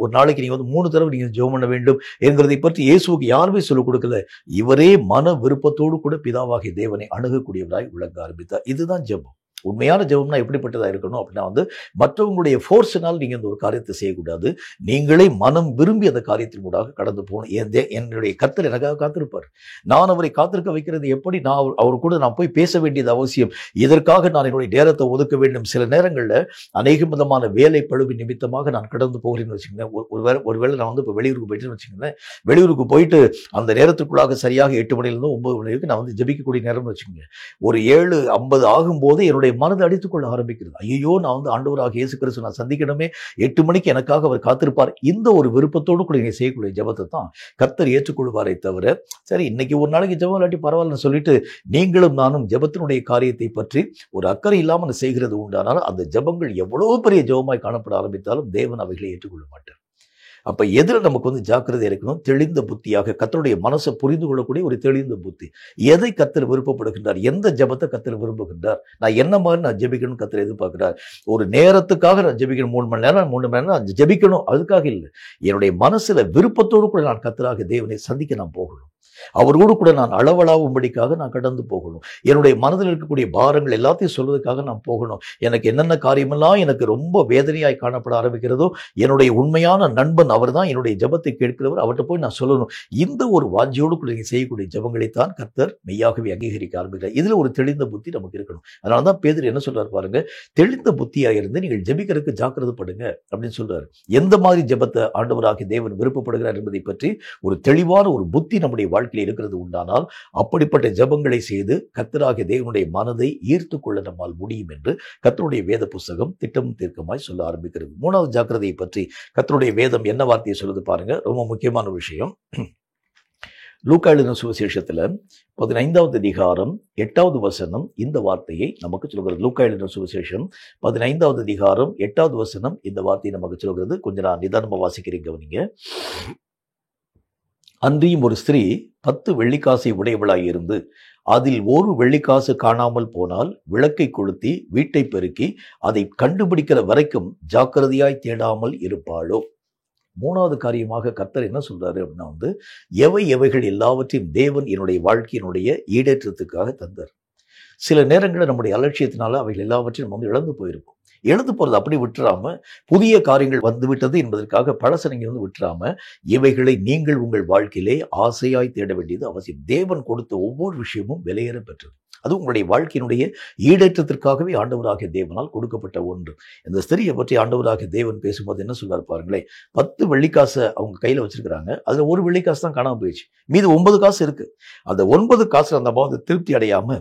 ஒரு நாளைக்கு நீங்க 3 தடவை நீங்க ஜெபம் பண்ண வேண்டும் என்கிறதை பற்றி இயேசுக்கு யாருமே சொல்லிக் கொடுக்கல. இவரே மன விருப்பத்தோடு கூட பிதாவாகிய தேவனை அணுகக்கூடியவராய் விளங்க ஆரம்பித்தார். இதுதான் ஜெபம். உண்மையான ஜெபம்னா எப்படிப்பட்டதாக இருக்கணும் அப்படின்னா மற்றவங்களுடைய ஃபோர்ஸினால் நீங்கள் இந்த ஒரு காரியத்தை செய்யக்கூடாது. நீங்களே மனம் விரும்பி அந்த காரியத்தின் மூலமாக கடந்து போகணும். என்னுடைய கர்த்தர் எனக்காக காத்திருப்பார். நான் அவரை காத்திருக்க வைக்கிறது எப்படி? நான் அவர் கூட நான் போய் பேச வேண்டியது அவசியம். இதற்காக நான் என்னுடைய நேரத்தை ஒதுக்க வேண்டும். சில நேரங்களில் அநேக விதமான வேலை பழுவி நிமித்தமாக நான் கடந்து போகிறேன்னு வச்சுக்கோங்களேன். ஒருவேளை நான் இப்போ வெளியூருக்கு போயிட்டுன்னு வச்சுக்கோங்களேன். வெளியூருக்கு போயிட்டு அந்த நேரத்துக்குள்ளாக சரியாக 8 மணிலேருந்து 9 மணி வரைக்கும் நான் ஜெபிக்கக்கூடிய நேரம்னு வச்சுக்கோங்க. ஒரு 7:50 ஆகும்போது என்னுடைய மனதை அடித்துக்கொள்ள ஆரம்பிக்கிறது. ஐயோ, நான் ஆண்டவராக இயேசு கிறிஸ்து நான் சந்திக்கணுமே, 8 மணிக்கு எனக்காக அவர் காத்திருப்பார். இந்த ஒரு விருப்பத்தோடு கூட நீங்க செய்யக்கூடிய ஜெபத்தை தான் கர்த்தர் ஏற்றுக்கொள்வாரை தவிர, சரி இன்னைக்கு ஒரு நாளைக்கு ஜெபம் இல்லாட்டி பரவாயில்லன்னு சொல்லிட்டு நீங்களும் நானும் ஜெபத்தினுடைய காரியத்தை பற்றி ஒரு அக்கறை இல்லாமல் செய்கிறது உண்டானால் அந்த ஜெபங்கள் எவ்வளவு பெரிய ஜெபமாய் காணப்பட ஆரம்பித்தாலும் தேவன் அவைகளை ஏற்றுக்கொள்ள மாட்டார். அப்ப எதிர நமக்கு ஜாக்கிரதை இருக்கணும். தெளிந்த புத்தியாக கர்த்தருடைய மனசை புரிந்து கொள்ளக்கூடிய ஒரு தெளிந்த புத்தி. எதை கர்த்தர் விருப்பப்படுகின்றார், எந்த ஜெபத்தை கர்த்தர் விரும்புகின்றார், நான் என்ன மாதிரி நான் ஜெபிக்கணும் கர்த்தர் எதிர்பார்க்கிறார். ஒரு நேரத்துக்காக நான் ஜெபிக்கணும், 3 மணி நேரம் நான் ஜெபிக்கணும், அதுக்காக இல்லை. என்னுடைய மனசுல விருப்பத்தோடு கூட நான் கர்த்தராகிய தேவனை சந்திக்க நான் போகணும். அவரோடு கூட நான் அளவலாவும்படிக்காக நான் கடந்து போகணும். என்னுடைய மனதில் இருக்கக்கூடிய பாரங்கள் எல்லாத்தையும் சொல்வதற்காக நான் போகணும். எனக்கு என்னென்ன காரியமெல்லாம் எனக்கு ரொம்ப வேதனையாய் காணப்பட ஆரம்பிக்கிறதோ, என்னுடைய உண்மையான நண்பன் அவர் தான், என்னுடைய ஜெபத்தை கேட்கிறவர், அவர்கிட்ட போய் நான் சொல்லணும். இந்த ஒரு வாஞ்சியோடு கூட செய்யக்கூடிய ஜெபங்களைத்தான் கர்த்தர் மெய்யாகவே அங்கீகரிக்க ஆரம்பிக்கிறார். இதுல ஒரு தெளிந்த புத்தி நமக்கு இருக்கணும். அதனால தான் பேதுரு என்ன சொல்றாரு பாருங்க, தெளிந்த புத்தியா இருந்து நீங்கள் ஜெபிக்கிறதுக்கு ஜாக்கிரதைப்படுங்க அப்படின்னு சொல்றாரு. எந்த மாதிரி ஜெபத்தை ஆண்டவராகிய தேவன் விருப்பப்படுகிறார் என்பதை பற்றி ஒரு தெளிவான ஒரு புத்தி நம்முடைய வாழ்க்கையில் இருக்கிறது உண்டானால் அப்படிப்பட்ட ஜெபங்களை செய்து கர்த்தராகிய தேவனுடைய மனதை ஈர்த்து கொள்ள நம்மால் முடியும் என்று கர்த்தருடைய வேத புஸ்தகம் திட்டமும் தீர்க்கமாய் சொல்ல ஆரம்பிக்கிறது. 3வது ஜாக்கிரதையை பற்றி கர்த்தருடைய வேதம் என்ன வார்த்தையை சொல்லுது பாருங்க. ரொம்ப முக்கியமான விஷயம். லூக்கா எழுதின சுவிசேஷத்துல 15வது அதிகாரம் 8வது வசனம் இந்த வார்த்தையை நமக்கு சொல்கிறது. லூக்கா எழுதின சுவிசேஷம் 15வது அதிகாரம் 8வது வசனம் இந்த வார்த்தையை நமக்கு சொல்கிறது. கொஞ்சம் நான் நிதானமா வாசிக்கிறேன், கவனிங்க. அன்றியும் ஒரு ஸ்திரீ 10 வெள்ளிக்காசை உடையவளாய் இருந்து அதில் 1 வெள்ளிக்காசு காணாமல் போனால் விளக்கை கொளுத்தி வீட்டை பெருக்கி அதை கண்டுபிடிக்கிற வரைக்கும் ஜாக்கிரதையாய் தேடாமல் இருப்பாளோ? 3வது காரியமாக கர்த்தர் என்ன சொல்றாரு அப்படின்னா எவைகள் எல்லாவற்றையும் தேவன் என்னுடைய வாழ்க்கையினுடைய ஈடேற்றத்துக்காக தந்தார். சில நேரங்களில் நம்முடைய அலட்சியத்தினால அவைகள் எல்லாவற்றையும் நம்ம இழந்து போயிருப்போம். இழந்து போறது அப்படி விட்டுறாம, புதிய காரியங்கள் வந்துவிட்டது என்பதற்காக பழச நீங்க விட்டுறாம, இவைகளை நீங்கள் உங்கள் வாழ்க்கையிலே ஆசையாய் தேட வேண்டியது அவசியம். தேவன் கொடுத்த ஒவ்வொரு விஷயமும் விலையேற பெற்றது. அது உங்களுடைய வாழ்க்கையினுடைய ஈடேற்றத்திற்காகவே ஆண்டவராகிய தேவனால் கொடுக்கப்பட்ட ஒன்று. இந்த ஸ்திரியை பற்றி ஆண்டவராகிய தேவன் பேசும்போது என்ன சொல்றாரு பாருங்களேன். 10 வெள்ளிக்காசை அவங்க கையில வச்சிருக்கிறாங்க. அதுல 1 வெள்ளிக்காசு தான் காணாம போயிடுச்சு. மீது 9 காசு இருக்கு. அந்த 9 காசுல அந்த அம்மா திருப்தி அடையாம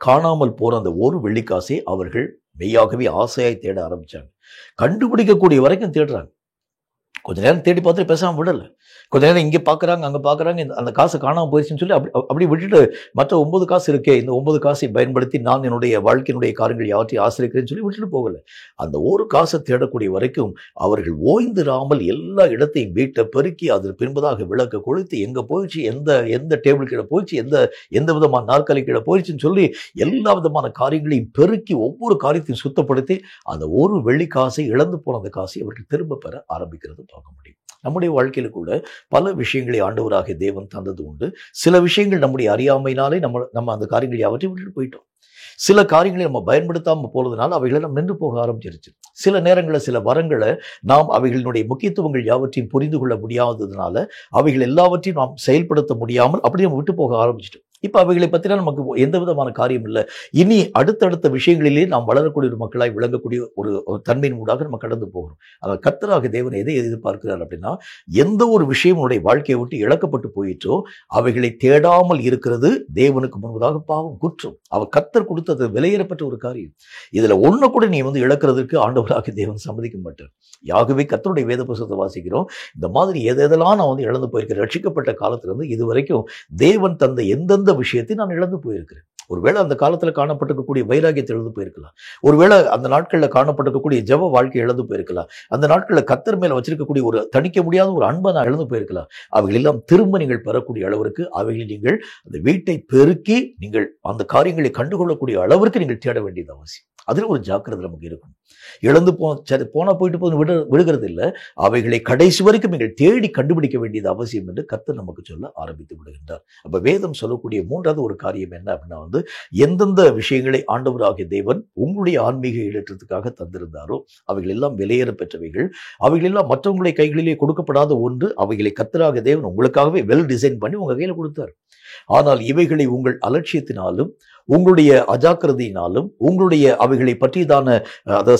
காணாமல் போற அந்த 1 வெள்ளிக்காசை அவர்கள் மெய்யாகவே ஆசையாய் தேட ஆரம்பிச்சாங்க. கண்டுபிடிக்கக்கூடிய வரைக்கும் தேடுறாங்க. கொஞ்ச நேரம் தேடி பார்த்துட்டு பேசாம விடல. கொஞ்ச நேரம் இங்கே பார்க்குறாங்க, அங்கே பார்க்குறாங்க, அந்த காசு காணாமல் போயிடுச்சுன்னு சொல்லி அப்படி விட்டுட்டு மற்ற 9 காசு இருக்கே, இந்த 9 காசை பயன்படுத்தி நான் என்னுடைய வாழ்க்கையினுடைய காரியங்கள் யாவற்றையும் ஆசிரியக்கிறேன்னு சொல்லி விட்டுட்டு போகல. அந்த 1 காசை தேடக்கூடிய வரைக்கும் அவர்கள் ஓய்ந்திராமல் எல்லா இடத்தையும் வீட்டை பெருக்கி அதற்கு பின்பதாக விளக்க கொளுத்தி எங்கே போயிடுச்சு, எந்த டேபிள் கீழே போயிடுச்சு, எந்த விதமான நாற்காலி கீழே போயிடுச்சுன்னு சொல்லி எல்லா விதமான காரியங்களையும் பெருக்கி ஒவ்வொரு காரியத்தையும் சுத்தப்படுத்தி அந்த 1 வெள்ளி காசை இழந்து போன அந்த காசை அவர்கள் திரும்ப பெற ஆரம்பிக்கிறது பார்க்க முடியும். நம்முடைய வாழ்க்கையில கூட பல விஷயங்களை ஆண்டவராகிய தேவன் தந்தது உண்டு. சில விஷயங்கள் நம்முடைய அறியாமையினாலே நம்ம அந்த காரியங்களை யாவற்றையும் விட்டுட்டு போயிட்டோம். சில காரியங்களை நம்ம பயன்படுத்தாம போறதுனால அவைகளை நம்ம நின்று போக ஆரம்பிச்சிருச்சு. சில நேரங்களில் சில வரங்களை நாம் அவைகளினுடைய முக்கியத்துவங்கள் யாவற்றையும் புரிந்து கொள்ள முடியாததுனால அவைகள் எல்லாவற்றையும் நாம் செயல்படுத்த முடியாமல் அப்படி நம்ம விட்டு போக ஆரம்பிச்சிட்டோம். இப்ப அவைகளை பற்றினா நமக்கு எந்த விதமான காரியம் இல்லை. இனி அடுத்தடுத்த விஷயங்களிலே நாம் வளரக்கூடிய ஒரு மக்களாய் விளங்கக்கூடிய ஒரு தன்மையின் ஊடாக நம்ம கடந்து போகிறோம். ஆனால் கர்த்தராகிய தேவன் எதை எதிர்பார்க்கிறார் அப்படின்னா, எந்த ஒரு விஷயம் உன்னுடைய வாழ்க்கையை விட்டு இழக்கப்பட்டு போயிற்றோ அவைகளை தேடாமல் இருக்கிறது தேவனுக்கு முன்பதாக பாவம், குற்றம். அவர் கர்த்தர் கொடுத்தது விலையேறப்பட்ட ஒரு காரியம். இதுல ஒண்ணு கூட நீ இழக்கிறதுக்கு ஆண்டவராகிய தேவன் சம்மதிக்க மாட்டார். யாகவே கர்த்தருடைய வேத புத்தகத்தை வாசிக்கிறோம். இந்த மாதிரி எதெல்லாம் நான் இழந்து போயிருக்கிறேன், ரட்சிக்கப்பட்ட காலத்திலிருந்து இதுவரைக்கும் தேவன் தந்த எந்தெந்த விஷயத்தை நான் இழந்து போயிருக்கிறேன். ஒருவேளை அந்த காலத்துல காணப்பட்டிருக்கக்கூடிய வைராகியத்தை இழந்து போயிருக்கலாம். ஒருவேளை அந்த நாட்களில் காணப்பட்டிருக்கக்கூடிய ஜெப வாழ்க்கை இழந்து போயிருக்கலாம். அந்த நாட்களில் கர்த்தர் மேல வச்சிருக்கக்கூடிய ஒரு தணிக்க முடியாத ஒரு அன்பை நான் இழந்து போயிருக்கலாம். அவைகள் எல்லாம் திரும்ப நீங்கள் பெறக்கூடிய அளவிற்கு அவைகளை நீங்கள் அந்த வீட்டை பெருக்கி நீங்கள் அந்த காரியங்களை கண்டுகொள்ளக்கூடிய அளவிற்கு நீங்கள் தேட வேண்டியது அவசியம். அதில் ஒரு ஜாக்கிரதை நமக்கு இருக்கும். இழந்து போனா போயிட்டு போது விடுகிறது இல்லை. அவைகளை கடைசி வரைக்கும் நீங்கள் தேடி கண்டுபிடிக்க வேண்டியது அவசியம் என்று கர்த்தர் நமக்கு சொல்ல ஆரம்பித்து விடுகின்றார். அப்ப வேதம் சொல்லக்கூடிய மூன்றாவது ஒரு காரியம் என்ன அப்படின்னா, எந்தெந்த விஷயங்களை ஆண்டவராகிய தேவன் உங்களுடைய ஆன்மீக ஈடேற்றத்துக்காக தந்திருந்தாரோ அவைகள் எல்லாம் விலையேற பெற்றவைகள். அவைகள் எல்லாம் மற்றவங்களுடைய கைகளிலே கொடுக்கப்படாத ஒன்று. அவைகளை கர்த்தராகிய தேவன் உங்களுக்காகவே வெல் டிசைன் பண்ணி உங்க கையில கொடுத்தார். ஆனால் இவைகளை உங்கள் அலட்சியத்தினாலும் உங்களுடைய அஜாக்கிரதையினாலும் உங்களுடைய அவைகளை பற்றியதான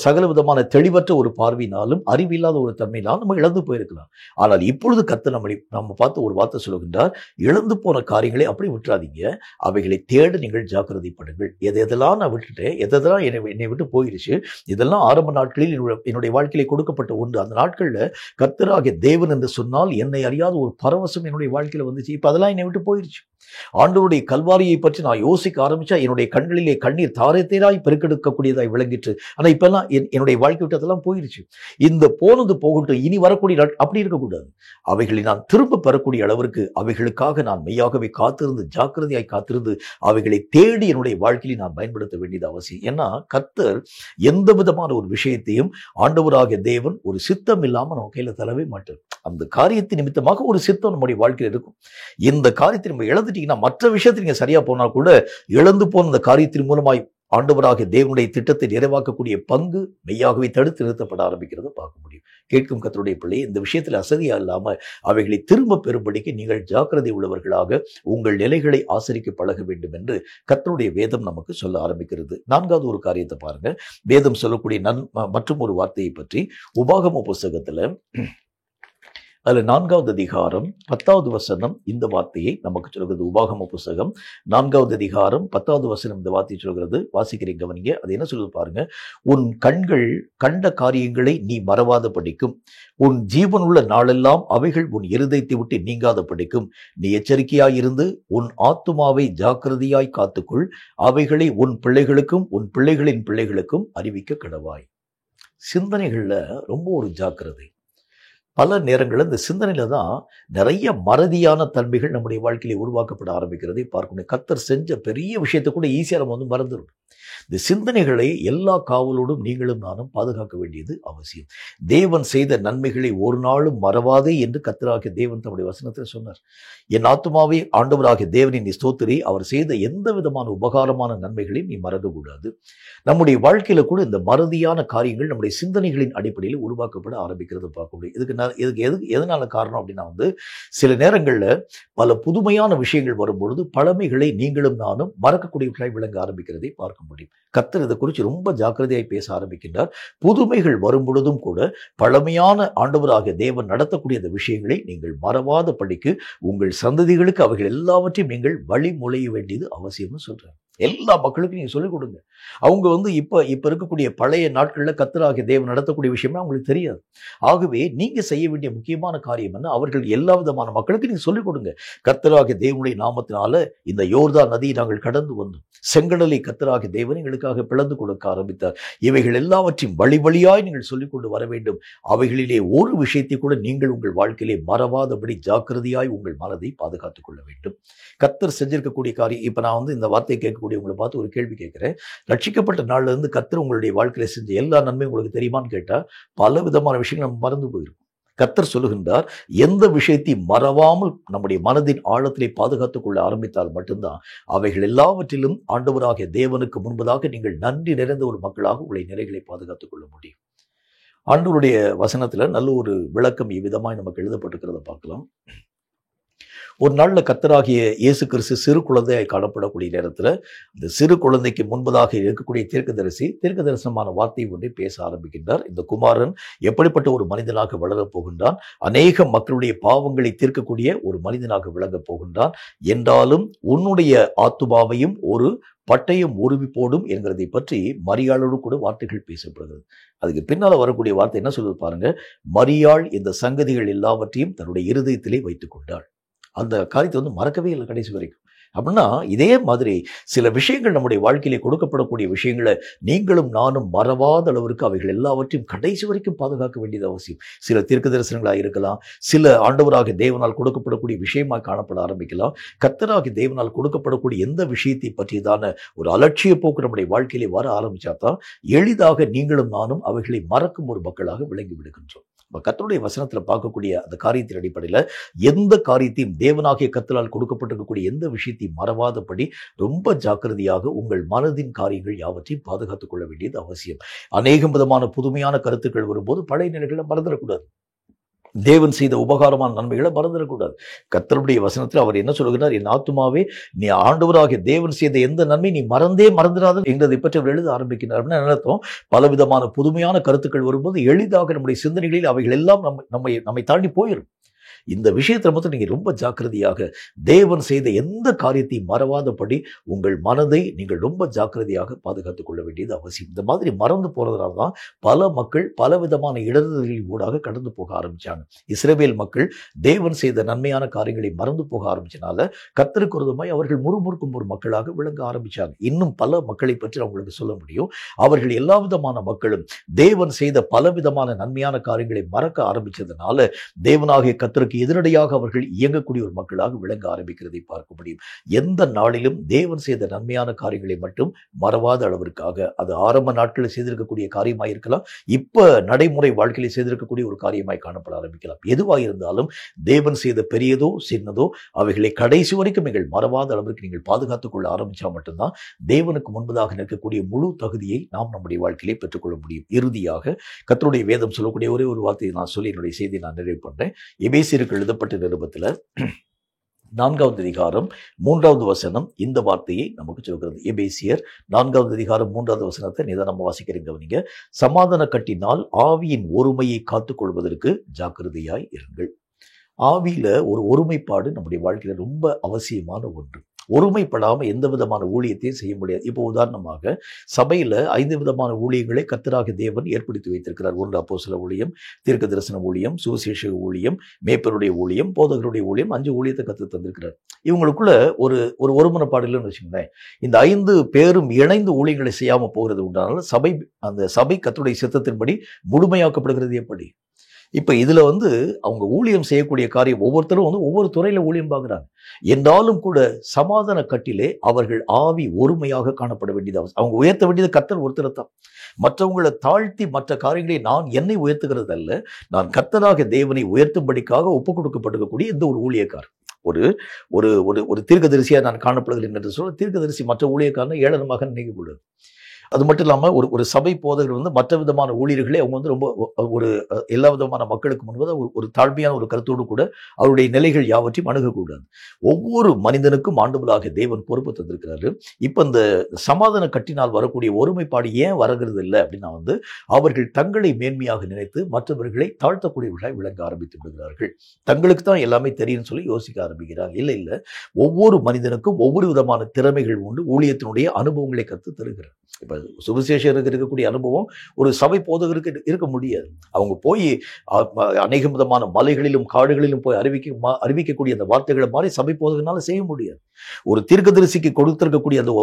சகல விதமான தெளிவற்ற ஒரு பார்வையினாலும் அறிவில்லாத ஒரு தன்மையினாலும் நம்ம இழந்து போயிருக்கலாம். ஆனால் இப்பொழுது கர்த்தர் நம்ம பார்த்து ஒரு வார்த்தை சொல்லுகின்றார், இழந்து போன காரியங்களை அப்படி விட்டுறாதீங்க, அவைகளை தேட நீங்கள் ஜாக்கிரதைப்படுங்கள். எதெல்லாம் நான் விட்டுட்டேன், எதெல்லாம் என்னை விட்டு போயிருச்சு, இதெல்லாம் ஆரம்ப நாட்களில் என்னுடைய வாழ்க்கையில கொடுக்கப்பட்ட ஒன்று. அந்த நாட்கள்ல கர்த்தராகிய தேவன் என்று சொன்னால் என்னை அறியாத ஒரு பரவசம் என்னுடைய வாழ்க்கையில வந்துச்சு. இப்ப அதெல்லாம் என்னை விட்டு போயிருச்சு. ஆண்டவருடைய கல்வாரியை பற்றி நான் யோசிக்க ஆரம்பிச்சா என்னுடைய கண்களிலே கண்ணீர் தாரை தேராய் பெருக்கெடுக்கக்கூடியதாய் விளங்கிட்டு. ஆனா இப்பெல்லாம் என்னுடைய வாழ்க்கை விட்டு அதெல்லாம் போயிருச்சு. இந்த போனது போகட்டும், இனி வரக்கூடிய அப்படி இருக்கக்கூடாது. அவைகளை நான் திரும்ப பெறக்கூடிய அளவிற்கு அவைகளுக்காக நான் மெய்யாகவே காத்திருந்து ஜாக்கிரதையாய் காத்திருந்து அவைகளை தேடி என்னுடைய வாழ்க்கையில் நான் பயன்படுத்த வேண்டியது அவசியம். ஏன்னா கர்த்தர் எந்த விதமான ஒரு விஷயத்தையும் ஆண்டவராகிய தேவன் ஒரு சித்தம் இல்லாம நம்ம கையில தரவே மாட்டார். அந்த காரியத்தின் நிமித்தமாக ஒரு சித்தம் நம்முடைய வாழ்க்கையில் இருக்கும். இந்த காரியத்தை நம்ம இழந்துட்டீங்கன்னா மற்ற விஷயத்தை நீங்க சரியா போனா கூட இழந்து போன இந்த காரியத்தின் மூலமாய் ஆண்டவராகிய தேவனுடைய திட்டத்தை நிறைவாக்கக்கூடிய பங்கு மெய்யாகவே தடுத்து நிறுத்தப்பட ஆரம்பிக்கிறத பார்க்க முடியும். கேட்கும் கர்த்தருடைய பிள்ளை, இந்த விஷயத்தில் அசதியா இல்லாம அவைகளை திரும்ப பெறும்படிக்கு நீங்கள் ஜாக்கிரதை உள்ளவர்களாக உங்கள் நிலைகளை ஆசரிக்க பழக வேண்டும் என்று கர்த்தருடைய வேதம் நமக்கு சொல்ல ஆரம்பிக்கிறது. நான்காவது ஒரு காரியத்தை பாருங்க. வேதம் சொல்லக்கூடிய மற்றும் ஒரு வார்த்தையை பற்றி உபாகம புஸ்தகத்துல அதுல 4வது அதிகாரம் 10வது வசனம் இந்த வார்த்தையை நமக்கு சொல்கிறது. உபாகம புஸ்தகம் 4வது அதிகாரம் 10வது வசனம் இந்த வார்த்தையை சொல்கிறது. வாசிக்கிறீங்க, கவனிங்க. அது என்ன சொல்லுது பாருங்க. உன் கண்கள் கண்ட காரியங்களை நீ மறவாத படிக்கும், உன் ஜீவனுள்ள நாளெல்லாம் அவைகள் உன் இருதயத்தை விட்டு நீங்காத படிக்கும். நீ எச்சரிக்கையாய் இருந்து உன் ஆத்துமாவை ஜாக்கிரதையாய் காத்துக்கொள், அவைகளை உன் பிள்ளைகளுக்கும் உன் பிள்ளைகளின் பிள்ளைகளுக்கும் அறிவிக்க கடவாய். சிந்தனைகள்ல ரொம்ப ஒரு ஜாக்கிரதை. பல நேரங்களில் இந்த சிந்தனையில தான் நிறைய மறதியான தன்மைகள் நம்முடைய வாழ்க்கையில உருவாக்கப்பட ஆரம்பிக்கிறதை பார்க்கணும். கர்த்தர் செஞ்ச பெரிய விஷயத்தை கூட ஈஸியாக நம்ம மறந்துடும். இந்த சிந்தனைகளை எல்லா காவலோடும் நீங்களும் நானும் பாதுகாக்க வேண்டியது அவசியம். தேவன் செய்த நன்மைகளை ஒரு நாளும் மறவாதே என்று கர்த்தராகிய தேவன் தம்முடைய வசனத்தில் சொன்னார். என் ஆத்துமாவே ஆண்டவராகிய தேவனின் நீ ஸ்தோத்திரி, அவர் செய்த எந்த விதமான உபகாரமான நன்மைகளையும் நீ மறக்கக்கூடாது. நம்முடைய வாழ்க்கையில கூட இந்த மறதியான காரியங்கள் நம்முடைய சிந்தனைகளின் அடிப்படையில் உருவாக்கப்பட ஆரம்பிக்கிறது பார்க்க முடியும். இதுக்கு எதனால காரணம் அப்படின்னா, சில நேரங்கள்ல பல புதுமையான விஷயங்கள் வரும்பொழுது பழமைகளை நீங்களும் நானும் மறக்கக்கூடியவர்களாய் விளங்க ஆரம்பிக்கிறதை பார்க்க முடியும். கர்த்தர் இதை குறித்து ரொம்ப ஜாக்கிரதையாய் பேச ஆரம்பிக்கின்றார். புதுமைகள் வரும் பொழுதும் கூட பழமையான ஆண்டவராகிய தேவன் நடத்தக்கூடிய அந்த விஷயங்களை நீங்கள் மறவாத படிக்கு உங்கள் சந்ததிகளுக்கு அவைகள் எல்லாவற்றையும் நீங்கள் வழிமொழிய வேண்டியது அவசியம்னு சொல்றாங்க. எல்லா மக்களுக்கும் நீங்க சொல்லிக் கொடுங்க. அவங்க இப்ப இருக்கக்கூடிய பழைய நாட்கள்ல கர்த்தராகிய தேவன் நடத்தக்கூடிய விஷயம்னா அவங்களுக்கு தெரியாது. ஆகவே நீங்க செய்ய வேண்டிய முக்கியமான காரியம் என்ன, அவர்கள் எல்லா விதமான மக்களுக்கு நீங்க சொல்லிக் கொடுங்க. கர்த்தராகிய தேவனுடைய நாமத்தினால இந்த யோர்தான் நதியை நாங்கள் கடந்து வந்தோம், செங்கடலை கர்த்தராகிய தேவன் எங்களுக்காக பிளந்து கொடுக்க ஆரம்பித்தார். இவைகள் எல்லாவற்றையும் வழி வழியாய் நீங்கள் சொல்லிக் கொண்டு வர வேண்டும். அவைகளிலே ஒரு விஷயத்தை கூட நீங்கள் உங்கள் வாழ்க்கையிலே மறவாதபடி ஜாக்கிரதையாய் உங்கள் மனதை பாதுகாத்துக் கொள்ள வேண்டும். கர்த்தர் செஞ்சிருக்கக்கூடிய காரியம். இப்ப நான் இந்த வார்த்தையை கேட்கக்கூடிய உங்களை பார்த்து ஒரு கேள்வி கேட்கிறேன். ரட்சிக்கப்பட்ட நாள்ல இருந்து கர்த்தர் உங்களுடைய வாழ்க்கையில செஞ்ச எல்லா நன்மையும் உங்களுக்கு தெரியுமான்னு கேட்டா பல விதமான விஷயங்கள் நம்ம மறந்து போயிருக்கும். கர்த்தர் சொல்லுகின்றார், எந்த விஷயத்தை மறவாமல் நம்முடைய மனதின் ஆழத்திலே பாதுகாத்துக் கொள்ள ஆரம்பித்தால் மட்டும்தான் அவைகள் எல்லாவற்றிலும் ஆண்டவராகிய தேவனுக்கு முன்பதாக நீங்கள் நன்றி நிறைந்த ஒரு மக்களாக உங்களை நிலைகளை பாதுகாத்துக் கொள்ள முடியும். ஆண்டவருடைய வசனத்துல நல்ல ஒரு விளக்கம் இவ்விதமாய் நமக்கு எழுதப்பட்டிருக்கிறத பார்க்கலாம். ஒரு நாள்ல கர்த்தராகிய இயேசு கிறிஸ்து சிறு குழந்தையாய் காணப்படக்கூடிய நேரத்துல இந்த சிறு குழந்தைக்கு முன்பதாக இருக்கக்கூடிய தீர்க்க தரிசனமான வார்த்தை ஒன்றை பேச ஆரம்பிக்கின்றார். இந்த குமாரன் எப்படிப்பட்ட ஒரு மனிதனாக வளரப் போகின்றான், அநேக மக்களுடைய பாவங்களை தீர்க்கக்கூடிய ஒரு மனிதனாக விளங்கப் போகின்றான் என்றாலும் உன்னுடைய ஆத்துமாவையும் ஒரு பட்டயம் உருவி போடும் என்கிறதை பற்றி மரியாளோடு கூட வார்த்தைகள் பேசப்படுகிறது. அதுக்கு பின்னால வரக்கூடிய வார்த்தை என்ன சொல்லுது பாருங்க. மரியாள் இந்த சங்கதிகள் எல்லாவற்றையும் தன்னுடைய இருதயத்திலே வைத்துக் கொண்டாள். அந்த காரியத்தை மறக்கவே இல்லை கடைசி வரைக்கும். அப்படின்னா இதே மாதிரி சில விஷயங்கள் நம்முடைய வாழ்க்கையிலே கொடுக்கப்படக்கூடிய விஷயங்களை நீங்களும் நானும் மறவாத அளவிற்கு அவைகள் எல்லாவற்றையும் கடைசி வரைக்கும் பாதுகாக்க வேண்டியது அவசியம். சில தீர்க்க தரிசனங்களாக இருக்கலாம், சில ஆண்டவராகிய தேவனால் கொடுக்கப்படக்கூடிய விஷயமாக காணப்பட ஆரம்பிக்கலாம். கர்த்தராகிய தேவனால் கொடுக்கப்படக்கூடிய எந்த விஷயத்தை பற்றியதான ஒரு அலட்சிய போக்கு நம்முடைய வாழ்க்கையிலே வர ஆரம்பிச்சாதான் எளிதாக நீங்களும் நானும் அவைகளை மறக்கும் ஒரு மக்களாக விளங்கி விடுகின்றோம். கர்த்தருடைய வசனத்துல பார்க்கக்கூடிய அந்த காரியத்தின் அடிப்படையில் எந்த காரியத்தையும் தேவனாகிய கர்த்தரால் கொடுக்கப்பட்டிருக்கக்கூடிய எந்த விஷயத்தையும் மறவாதபடி ரொம்ப ஜாக்கிரதையாக உங்கள் மனதின் காரியங்கள் யாவற்றையும் பாதுகாத்துக் கொள்ள வேண்டியது அவசியம். அநேக விதமான புதுமையான கருத்துக்கள் வரும்போது பழைய நிலைகளை மறந்துடக்கூடாது. தேவன் செய்த உபகாரமான நன்மைகளை மறந்துடக்கூடாது. கர்த்தருடைய வசனத்தில் அவர் என்ன சொல்கிறார், என் ஆத்துமாவே நீ ஆண்டவராகிய தேவன் செய்த எந்த நன்மை நீ மறந்துடாது என்றதை பற்றி அவர் எழுத ஆரம்பிக்கிறார். அப்படின்னு நினைத்தோம் பலவிதமான புதுமையான கருத்துக்கள் வரும்போது எளிதாக நம்முடைய சிந்தனைகளில் அவைகள் எல்லாம் நம்மை தாண்டி போயிடும். இந்த விஷயத்தை மட்டும் நீங்க ரொம்ப ஜாக்கிரதையாக தேவன் செய்த எந்த காரியத்தையும் மறவாதபடி உங்கள் மனதை நீங்கள் ரொம்ப ஜாக்கிரதையாக பாதுகாத்துக் கொள்ள வேண்டியது அவசியம். இந்த மாதிரி மறந்து போறதுனால தான் பல மக்கள் பலவிதமான இடர்களில் ஊடாக கடந்து போக ஆரம்பிச்சாங்க. இஸ்ரவேல் மக்கள் தேவன் செய்த நன்மையான காரியங்களை மறந்து போக ஆரம்பிச்சனால கர்த்தருக்கு விரோதமாய் அவர்கள் முறுமுறுக்கும் ஒரு மக்களாக விளங்க ஆரம்பிச்சாங்க. இன்னும் பல மக்களை பற்றி அவங்களுக்கு சொல்ல முடியும். அவர்கள் எல்லா விதமான மக்களும் தேவன் செய்த பலவிதமான நன்மையான காரியங்களை மறக்க ஆரம்பிச்சதுனால தேவனாகிய கர்த்தருக்கு எதிரடையாக அவர்கள் இயங்கக்கூடிய ஒரு மக்களாக விளங்க ஆரம்பிக்கிறதை பார்க்க முடியும். எந்த நாளிலும் தேவன் செய்த நன்மையான காரியங்களை மட்டும் மறவாத அளவிற்காக, அது ஆரம்ப நாட்களில் செய்திருக்கக்கூடிய காரியமாய் இருக்கலாம், இப்ப நடைமுறை வாழ்க்கையில் செய்திருக்கக்கூடிய ஒரு காரியமாய் காணப்பட ஆரம்பிக்கலாம். எதுவாக இருந்தாலும் தேவன் செய்த பெரியதோ சின்னதோ அவைகளை கடைசி வரைக்கும் நீங்கள் மறவாத அளவிற்கு நீங்கள் பாதுகாத்துக் கொள்ள ஆரம்பிச்சா மட்டும்தான் தேவனுக்கு முன்பதாக நிற்கக்கூடிய முழு தகுதியை நாம் நம்முடைய வாழ்க்கையிலே பெற்றுக்கொள்ள முடியும். இறுதியாக கர்த்தருடைய வேதம் சொல்லக்கூடிய ஒரே ஒரு வார்த்தையை நான் சொல்லி என்னுடைய செய்தியை நான் நிறைவு பண்றேன். எபேசியருக்கு எழுதப்பட்ட நிருபத்தில் 4வது அதிகாரம் 3வது வசனம் இந்த வார்த்தையை நமக்கு சொல்கிறது. எபேசியர் 4வது அதிகாரம் 3வது வசனத்தை நிதானமா வாசிக்கிறீங்க. சமாதான கட்டினால் ஆவியின் ஒருமையை காத்துக் கொள்வதற்கு ஜாக்கிரதையாய் இருங்கள். ஆவியில ஒரு ஒருமைப்பாடு நம்முடைய வாழ்க்கையில ரொம்ப அவசியமான ஒன்று. ஒருமைப்படாமல் எந்த விதமான ஊழியத்தையும் செய்ய முடியாது. இப்போ உதாரணமாக சபையில் 5 விதமான ஊழியங்களை கர்த்தராகிய தேவன் ஏற்படுத்தி வைத்திருக்கிறார். 1 அப்போஸ்தல ஊழியம், தீர்க்க தரிசன ஊழியம், சுவிசேஷ ஊழியம், மேய்ப்பருடைய ஊழியம், போதகருடைய ஊழியம், 5 ஊழியத்தை கர்த்தர் தந்திருக்கிறார். இவங்களுக்குள்ள ஒரு ஒருமனப்பாடு இல்லைன்னு வச்சுக்கோங்களேன். இந்த 5 பேரும் இணைந்து ஊழியங்களை செய்யாமல் போகிறது உண்டானால அந்த சபை கர்த்தருடைய சித்தத்தின்படி முழுமையாக்கப்படுகிறது எப்படி? இப்ப இதுல அவங்க ஊழியம் செய்யக்கூடிய காரியம் ஒவ்வொருத்தரும் ஒவ்வொரு துறையில ஊழியம் பார்க்குறாங்க. என்றாலும் கூட சமாதான கட்டிலே அவர்கள் ஆவி ஒருமையாக காணப்பட வேண்டியது. அவங்க உயர்த்த வேண்டியது கர்த்தர் ஒருத்தரை தான். மற்றவங்களை தாழ்த்தி மற்ற காரியங்களை நான் என்னை உயர்த்துகிறது அல்ல, நான் கர்த்தராக தேவனை உயர்த்தும்படிக்காக ஒப்புக் கொடுக்கப்பட்டிருக்கக்கூடிய இந்த ஒரு ஊழியக்காரர். ஒரு ஒரு ஒரு தீர்க்கதரிசியா நான் காணப்படுகிறேன் என்று சொல்ல, தீர்க்கதரிசி மற்ற ஊழியக்காரனை ஏளனமாக நினைக்கக்கூடாது. அது மட்டும் இல்லாமல் ஒரு சபை போதகர் மற்ற விதமான ஊழியர்களை அவங்க ரொம்ப ஒரு எல்லா விதமான மக்களுக்கு முன்பது ஒரு தாழ்மையான ஒரு கருத்தோடு கூட அவருடைய நிலைகள் யாவற்றையும் அணுகக்கூடாது. ஒவ்வொரு மனிதனுக்கும் ஆண்டவராகிய தேவன் பொறுப்பு தந்திருக்கிறாரு. இப்போ இந்த சமாதான கட்டினால் வரக்கூடிய ஒருமைப்பாடு ஏன் வருகிறது இல்லை அப்படின்னா அவர்கள் தங்களை மேன்மையாக நினைத்து மற்றவர்களை தாழ்த்தக்கூடியவர்களாய் விளங்க ஆரம்பித்து விடுகிறார்கள். தங்களுக்கு தான் எல்லாமே தெரியும்னு சொல்லி யோசிக்க ஆரம்பிக்கிறாங்க. இல்லை, ஒவ்வொரு மனிதனுக்கும் ஒவ்வொரு விதமான திறமைகள் உண்டு. ஊழியத்தினுடைய அனுபவங்களை கற்று தருகிறார். இப்போ சுவிசேஷருக்கு இருக்கக்கூடிய அனுபவம் ஒரு சபை போதகருக்கு இருக்க முடியாது. அவங்க போய் அநேக விதமான மலைகளிலும் காடுகளிலும் போய் அறிவிக்கக்கூடிய அந்த வார்த்தைகளை மாதிரி சபை போதகனால செய்ய முடியாது. ஒரு தீர்க்கதரிசிக்கு கொடுத்திருக்கக்கூடிய அந்த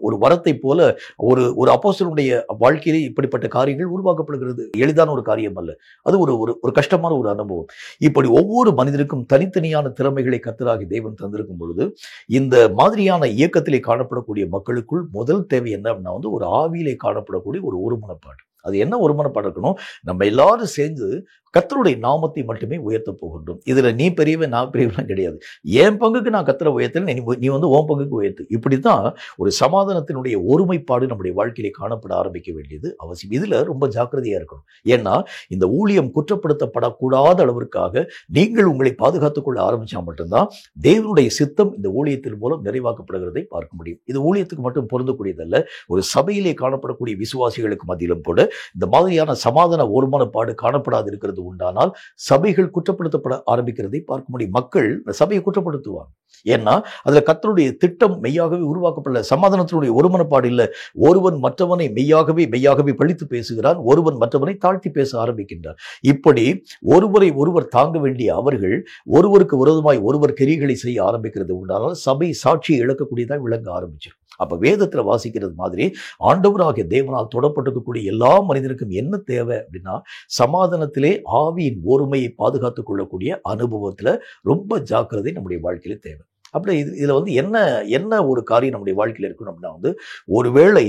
ஒரு வரத்தை போல ஒரு அப்போஸ்தலனுடைய வாழ்க்கையிலே இப்படிப்பட்ட காரியங்கள் உருவாக்கப்படுகிறது. எளிதான ஒரு காரியம் அல்ல. அது ஒரு கஷ்டமான ஒரு அனுபவம். இப்படி ஒவ்வொரு மனிதனுக்கும் தனித்தனியான திறமைகளை கர்த்தராகிய தேவன் தந்திருக்கும் பொழுது இந்த மாதிரியான இயக்கத்திலே காணப்படக்கூடிய மக்களுக்குள் முதல் தேவை என்ன அப்படின்னா ஒரு ஆவியிலே காணப்படக்கூடிய ஒரு ஒருமனப்பாடு. அது என்ன ஒருமனப்பாடு இருக்கணும்? நம்ம எல்லாரும் சேர்ந்து கர்த்தருடைய நாமத்தை மட்டுமே உயர்த்த போகின்றோம். இதுல நீ பெரியவன் நான் பெரியவன் கிடையாது. என் பங்குக்கு நான் கர்த்தரை உயர்த்தல, நீ வந்து உன் பங்குக்கு உயர்த்து. இப்படித்தான் ஒரு சமாதானத்தினுடைய ஒருமைப்பாடு நம்முடைய வாழ்க்கையிலே காணப்பட ஆரம்பிக்க வேண்டியது அவசியம். இதுல ரொம்ப ஜாக்கிரதையா இருக்கணும். ஏன்னா இந்த ஊழியம் குற்றப்படுத்தப்படக்கூடாத அளவிற்காக நீங்கள் உங்களை பாதுகாத்துக் கொள்ள ஆரம்பிச்சா மட்டும்தான் தேவனுடைய சித்தம் இந்த ஊழியத்தின் மூலம் நிறைவாக்கப்படுகிறதை பார்க்க முடியும். இது ஊழியத்துக்கு மட்டும் பொருந்தக்கூடியதல்ல, ஒரு சபையிலே காணப்படக்கூடிய விசுவாசிகளுக்கு மத்தியிலும் கூட இந்த மாதிரியான சமாதான ஒருமனப்பாடு காணப்படாது இருக்கிறது உண்டானால் சபைகள் குற்றப்படுத்தப்பட ஆரம்பிக்கிறதை பார்க்க முடியும். மக்கள் சபையை குற்றப்படுத்துவாங்க. ஏன்னா அதுல கர்த்தருடைய திட்டம் மெய்யாகவே உருவாக்கப்படல. சமாதானத்தினுடைய ஒருமனப்பாடு இல்லை. ஒருவன் மற்றவனை மெய்யாகவே பழித்து பேசுகிறான், ஒருவன் மற்றவனை தாழ்த்தி பேச ஆரம்பிக்கின்றான். இப்படி ஒருவரை ஒருவர் தாங்க வேண்டிய அவர்கள் ஒருவருக்கு விரோதமாய் ஒருவர் கிரியைகளை செய்ய ஆரம்பிக்கிறது உண்டானால் சபை சாட்சியை இழக்கக்கூடியதாக விளங்க ஆரம்பிச்சிடும். அப்ப வேதத்துல வாசிக்கிறது மாதிரி ஆண்டவராகிய தேவனால் தொடப்பட்டிருக்கக்கூடிய எல்லா மனிதனுக்கும் என்ன தேவை அப்படின்னா, சமாதானத்திலே ஆவியின் ஒருமையை பாதுகாத்துக் கொள்ளக்கூடிய அனுபவத்துல ரொம்ப ஜாக்கிரதை நம்முடைய வாழ்க்கையில தேவை. அப்படி இதுல வந்து என்ன ஒரு காரியம் நம்முடைய வாழ்க்கையில இருக்கணும் அப்படின்னா வந்து, ஒருவேளை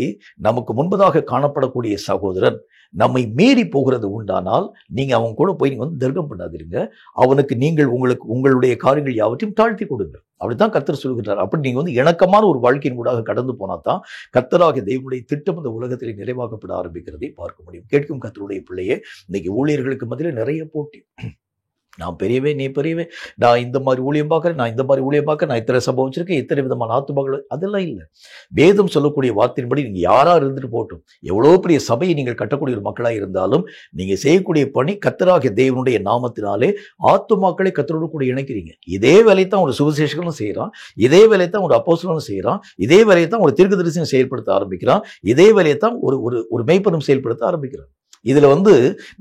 நமக்கு முன்பதாக காணப்படக்கூடிய சகோதரன் நம்மை மீறி போகிறது உண்டானால் நீங்க அவங்க கூட போய் நீங்க வந்து தர்க்கம் பண்ணாதீங்க. அவனுக்கு உங்களுடைய காரியங்கள் யாவற்றையும் தாழ்த்தி கொடுங்க. அப்படித்தான் கர்த்தர் சொல்கிறார். அப்படி நீங்க வந்து இணக்கமான ஒரு வாழ்க்கையின் கூடாக கடந்து போனா தான் கர்த்தராகிய தேவனுடைய திட்டம் இந்த உலகத்திலே நிறைவாக்கப்பட ஆரம்பிக்கிறதை பார்க்க முடியும். கேட்கும் கர்த்தருடைய பிள்ளையே, இன்னைக்கு ஊழியர்களுக்கு மத்தியில நிறைய போட்டி. நான் பெரியவன், நீ பெரியவன், நான் இந்த மாதிரி ஊழியம் பார்க்குறேன், நான் இந்த மாதிரி ஊழியம் பார்க்குறேன், நான் இத்தனை சம்பவம் வச்சிருக்கேன், இத்தனை விதமான ஆத்துமகள், அதெல்லாம் இல்லை. வேதம் சொல்லக்கூடிய வார்த்தையின்படி நீங்கள் யாராக இருந்துட்டு போகட்டும், எவ்வளோ பெரிய சபையை நீங்கள் கட்டக்கூடிய ஒரு மக்களாக இருந்தாலும் நீங்கள் செய்யக்கூடிய பணி கர்த்தராகிய தேவனுடைய நாமத்தினாலே ஆத்துமாக்களை கர்த்தரோடு கூட இணைக்கிறீங்க. இதே வேலையை தான் ஒரு சுவிசேஷகனும் செய்கிறான், இதே வேலையை தான் ஒரு அப்போஸ்தலனும் செய்கிறான், இதே வேலையை தான் ஒரு தீர்க்கதரிசியும் செயல்படுத்த ஆரம்பிக்கிறான், இதே வேலையை தான் ஒரு மேய்ப்பனும் செயல்படுத்த ஆரம்பிக்கிறான். இதுல வந்து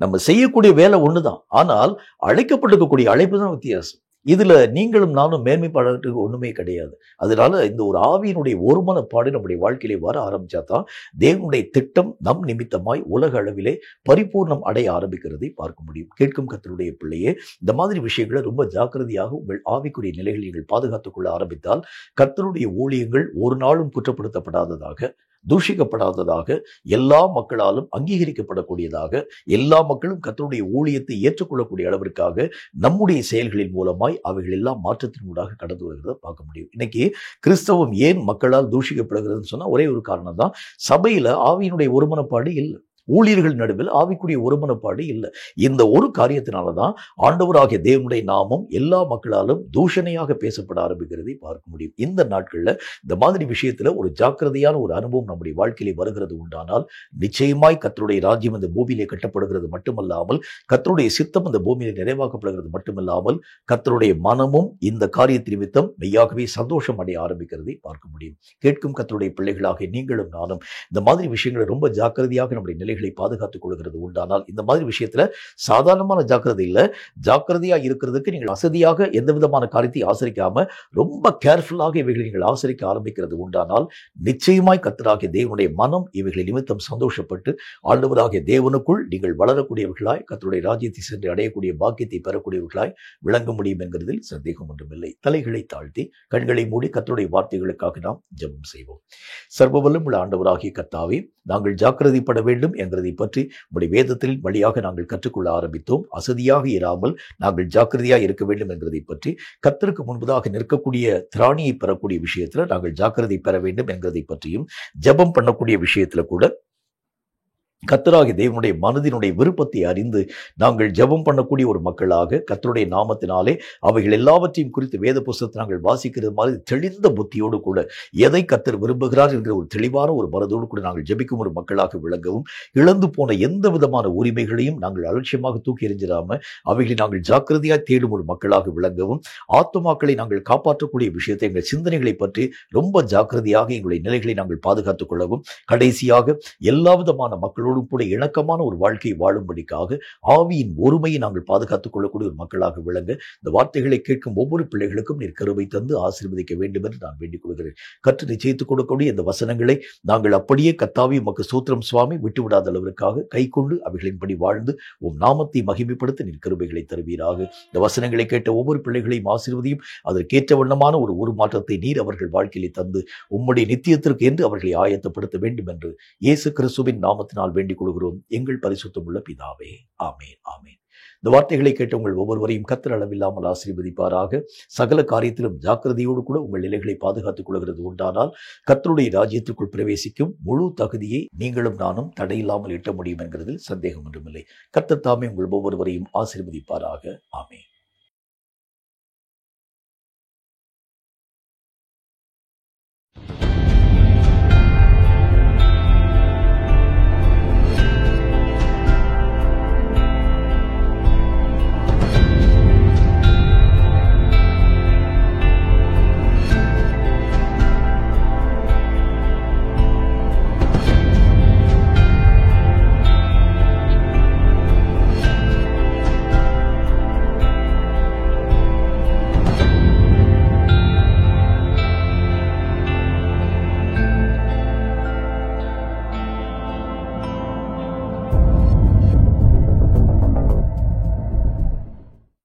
நம்ம செய்யக்கூடிய வேலை ஒண்ணுதான், ஆனால் அழைக்கப்பட்டிருக்கக்கூடிய அழைப்பு தான் வித்தியாசம். இதுல நீங்களும் நானும் மேன்மைப்பாடுறதுக்கு ஒண்ணுமே கிடையாது. அதனால இந்த ஒரு ஆவியினுடைய ஒருமனப்பாடு நம்முடைய வாழ்க்கையிலே வர ஆரம்பிச்சாதான் தேவனுடைய திட்டம் நம் நிமித்தமாய் உலக அளவிலே பரிபூர்ணம் அடைய ஆரம்பிக்கிறதை பார்க்க முடியும். கேட்கும் கர்த்தருடைய பிள்ளையே, இந்த மாதிரி விஷயங்களை ரொம்ப ஜாக்கிரதையாக உங்கள் ஆவிக்குரிய நிலைகளை நீங்கள் பாதுகாத்துக் கொள்ள ஆரம்பித்தால் கர்த்தருடைய ஊழியங்கள் ஒரு நாளும் குற்றப்படுத்தப்படாததாக, தூஷிக்கப்படாததாக, எல்லா மக்களாலும் அங்கீகரிக்கப்படக்கூடியதாக, எல்லா மக்களும் கர்த்தருடைய ஊழியத்தை ஏற்றுக்கொள்ளக்கூடிய அளவிற்காக நம்முடைய செயல்களின் மூலமாய் அவைகள் எல்லாம் மாற்றத்தின் ஊடாக கடந்து வருகிறத பார்க்க முடியும். இன்னைக்கு கிறிஸ்தவம் ஏன் மக்களால் தூஷிக்கப்படுகிறதுன்னு சொன்னா ஒரே ஒரு காரணம் தான், சபையில ஆவியினுடைய ஒருமனப்பாடு இல்லை, ஊழியர்கள் நடுவில் ஆவிக்குரிய ஒருமனப்பாடு இல்லை. இந்த ஒரு காரியத்தினாலதான் ஆண்டவராகிய தேவனுடைய நாமம் எல்லா மக்களாலும் தூஷணையாக பேசப்பட ஆரம்பிக்கிறதை பார்க்க முடியும். இந்த நாட்கள்ல இந்த மாதிரி விஷயத்துல ஒரு ஜாக்கிரதையான ஒரு அனுபவம் நம்முடைய வாழ்க்கையிலே வருகிறது உண்டானால் நிச்சயமாய் கர்த்தருடைய ராஜ்யம் இந்த பூமியிலே கட்டப்படுகிறது மட்டுமல்லாமல், கர்த்தருடைய சித்தம் இந்த பூமியிலே நிறைவாக்கப்படுகிறது மட்டுமல்லாமல், கர்த்தருடைய மனமும் இந்த காரியத்தின் நிமித்தம் மெய்யாகவே சந்தோஷம் அடைய ஆரம்பிக்கிறதை பார்க்க முடியும். கேட்கும் கர்த்தருடைய பிள்ளைகளாக நீங்களும் நானும் இந்த மாதிரி விஷயங்களை ரொம்ப ஜாக்கிரதையாக நம்முடைய நிலைகளை பாதுகாத்துக் கொள்கிறது உண்டானால், இந்த மாதிரி விஷயத்துல சாதாரணமான ஜாக்கிரதை இல்லை, ஜாக்கிரதையா இருக்கிறதுக்கு நீங்கள் அசதியாக எந்த விதமான காரியத்தை ஆசரிக்காம ரொம்ப கேர்ஃபுல்லாக இவைகளை நீங்கள் ஆசரிக்க ஆரம்பிக்கிறது உண்டானால் நிச்சயமாய் கர்த்தராகிய தேவனுடைய மனம் இவைகளை நிமித்தம் சந்தோஷப்பட்டு ஆண்டவராகிய தேவனுக்குள் நீங்கள் வளரக்கூடியவர்களாய், கர்த்தருடைய ராஜ்யத்தை சென்று அடையக்கூடிய பாக்கியத்தை பெறக்கூடியவர்களாய் விளங்க முடியும் என்கிறதில் சந்தேகம் ஒன்றுமில்லை. தலைகளை தாழ்த்தி கண்களை மூடி கர்த்தருடைய வார்த்தைகளுக்காக நாம் ஜெபம் செய்வோம். சர்வவல்லம் உள்ள ஆண்டவராகிய கர்த்தாவே, நாங்கள் ஜாக்கிரதைப்பட வேண்டும் என்கிறதை பற்றி உம்முடைய வேதத்தின் வழியாக நாங்கள் கற்றுக்கொள்ள ஆரம்பித்தோம். அசதியாக இராமல் நாங்கள் ஜாக்கிரதையாக இருக்க வேண்டும் என்கிறதை பற்றி, கர்த்தருக்கு முன்பதாக நிற்கக்கூடிய திராணியை பெறக்கூடிய விஷயத்துல நாங்கள் ஜாக்கிரதை பெற வேண்டும் என்கிறதை பற்றியும், ஜெபம் பண்ணக்கூடிய விஷயத்துல கூட கர்த்தராகிய தேவனுடைய மனதினுடைய விருப்பத்தை அறிந்து நாங்கள் ஜெபம் பண்ணக்கூடிய ஒரு மக்களாக கர்த்தருடைய நாமத்தினாலே அவைகள் எல்லாவற்றையும் குறித்து வேத புஸ்தகத்தை நாங்கள் வாசிக்கிறது மாதிரி தெளிந்த புத்தியோடு கூட எதை கர்த்தர் விரும்புகிறார் என்கிற ஒரு தெளிவான ஒரு மனதோடு கூட நாங்கள் ஜெபிக்கும் ஒரு மக்களாக விளங்கவும், இழந்து போன எந்த விதமான உரிமைகளையும் நாங்கள் அலட்சியமாக தூக்கி எறிஞ்சிடாம அவைகளை நாங்கள் ஜாக்கிரதையாக தேடும் ஒரு மக்களாக விளங்கவும், ஆத்துமாக்களை நாங்கள் காப்பாற்றக்கூடிய விஷயத்தை எங்கள் சிந்தனைகளை பற்றி ரொம்ப ஜாக்கிரதையாக எங்களுடைய நிலைகளை நாங்கள் பாதுகாத்துக் கொள்ளவும், கடைசியாக எல்லா விதமான மக்களோடு கூட இணக்கமான ஒரு வாழ்க்கையை வாழும்படிக்காக ஆவியின் ஒருமையை நாங்கள் பாதுகாத்துக் கொள்ளக்கூடிய ஒரு மக்களாக விளங்க இந்த வார்த்தைகளை கேட்கும் ஒவ்வொரு பிள்ளைகளுக்கும் நீர் கிருபை தந்து ஆசீர்வதிக்க வேண்டும் என்று நான் வேண்டிக் கொள்கிறேன். கற்று நிச்சயித்துக் கொடுக்கக்கூடிய இந்த வசனங்களை நாங்கள் அப்படியே கர்த்தாவே உமக்கு ஸ்தோத்திரம் சுவாமி விட்டுவிடாத அளவிற்காக கை கொண்டு அவைகளின்படி வாழ்ந்து உம் நாமத்தை மகிமைப்படுத்த நீர் கிருபைகளை தருவீராக. இந்த வசனங்களை கேட்ட ஒவ்வொரு பிள்ளைகளையும் ஆசீர்வதியும் அதற்கேற்ற வண்ணமான ஒரு உருமாற்றத்தை நீர் அவர்கள் வாழ்க்கையிலே தந்து உம்முடைய நித்தியத்திற்கு என்று அவர்களை ஆயத்தப்படுத்த வேண்டும் என்று இயேசு கிறிஸ்துவின் நாமத்தினால் வேண்டிக் கொள்கிறோம் எங்கள் பரிசுத்தமுள்ள பிதாவே. ஆமேன், ஆமேன். இந்த வார்த்தைகளை கேட்ட உங்கள் ஒவ்வொருவரையும் கர்த்தர் அளவில்லாமல் ஆசீர்வதிப்பாராக. சகல காரியத்திலும் ஜாக்கிரதையோடு கூட உங்கள் நிலைகளை பாதுகாத்துக் கொள்கிறது உண்டானால் கர்த்தருடைய ராஜ்யத்திற்குள் பிரவேசிக்கும் முழு தகுதியை நீங்களும் நானும் தடையில்லாமல் எட்ட முடியும் என்கிறதில் சந்தேகம் ஒன்றுமில்லை. கர்த்தர் தாமே உங்கள் ஒவ்வொருவரையும் ஆசீர்வதிப்பாராக. ஆமேன்.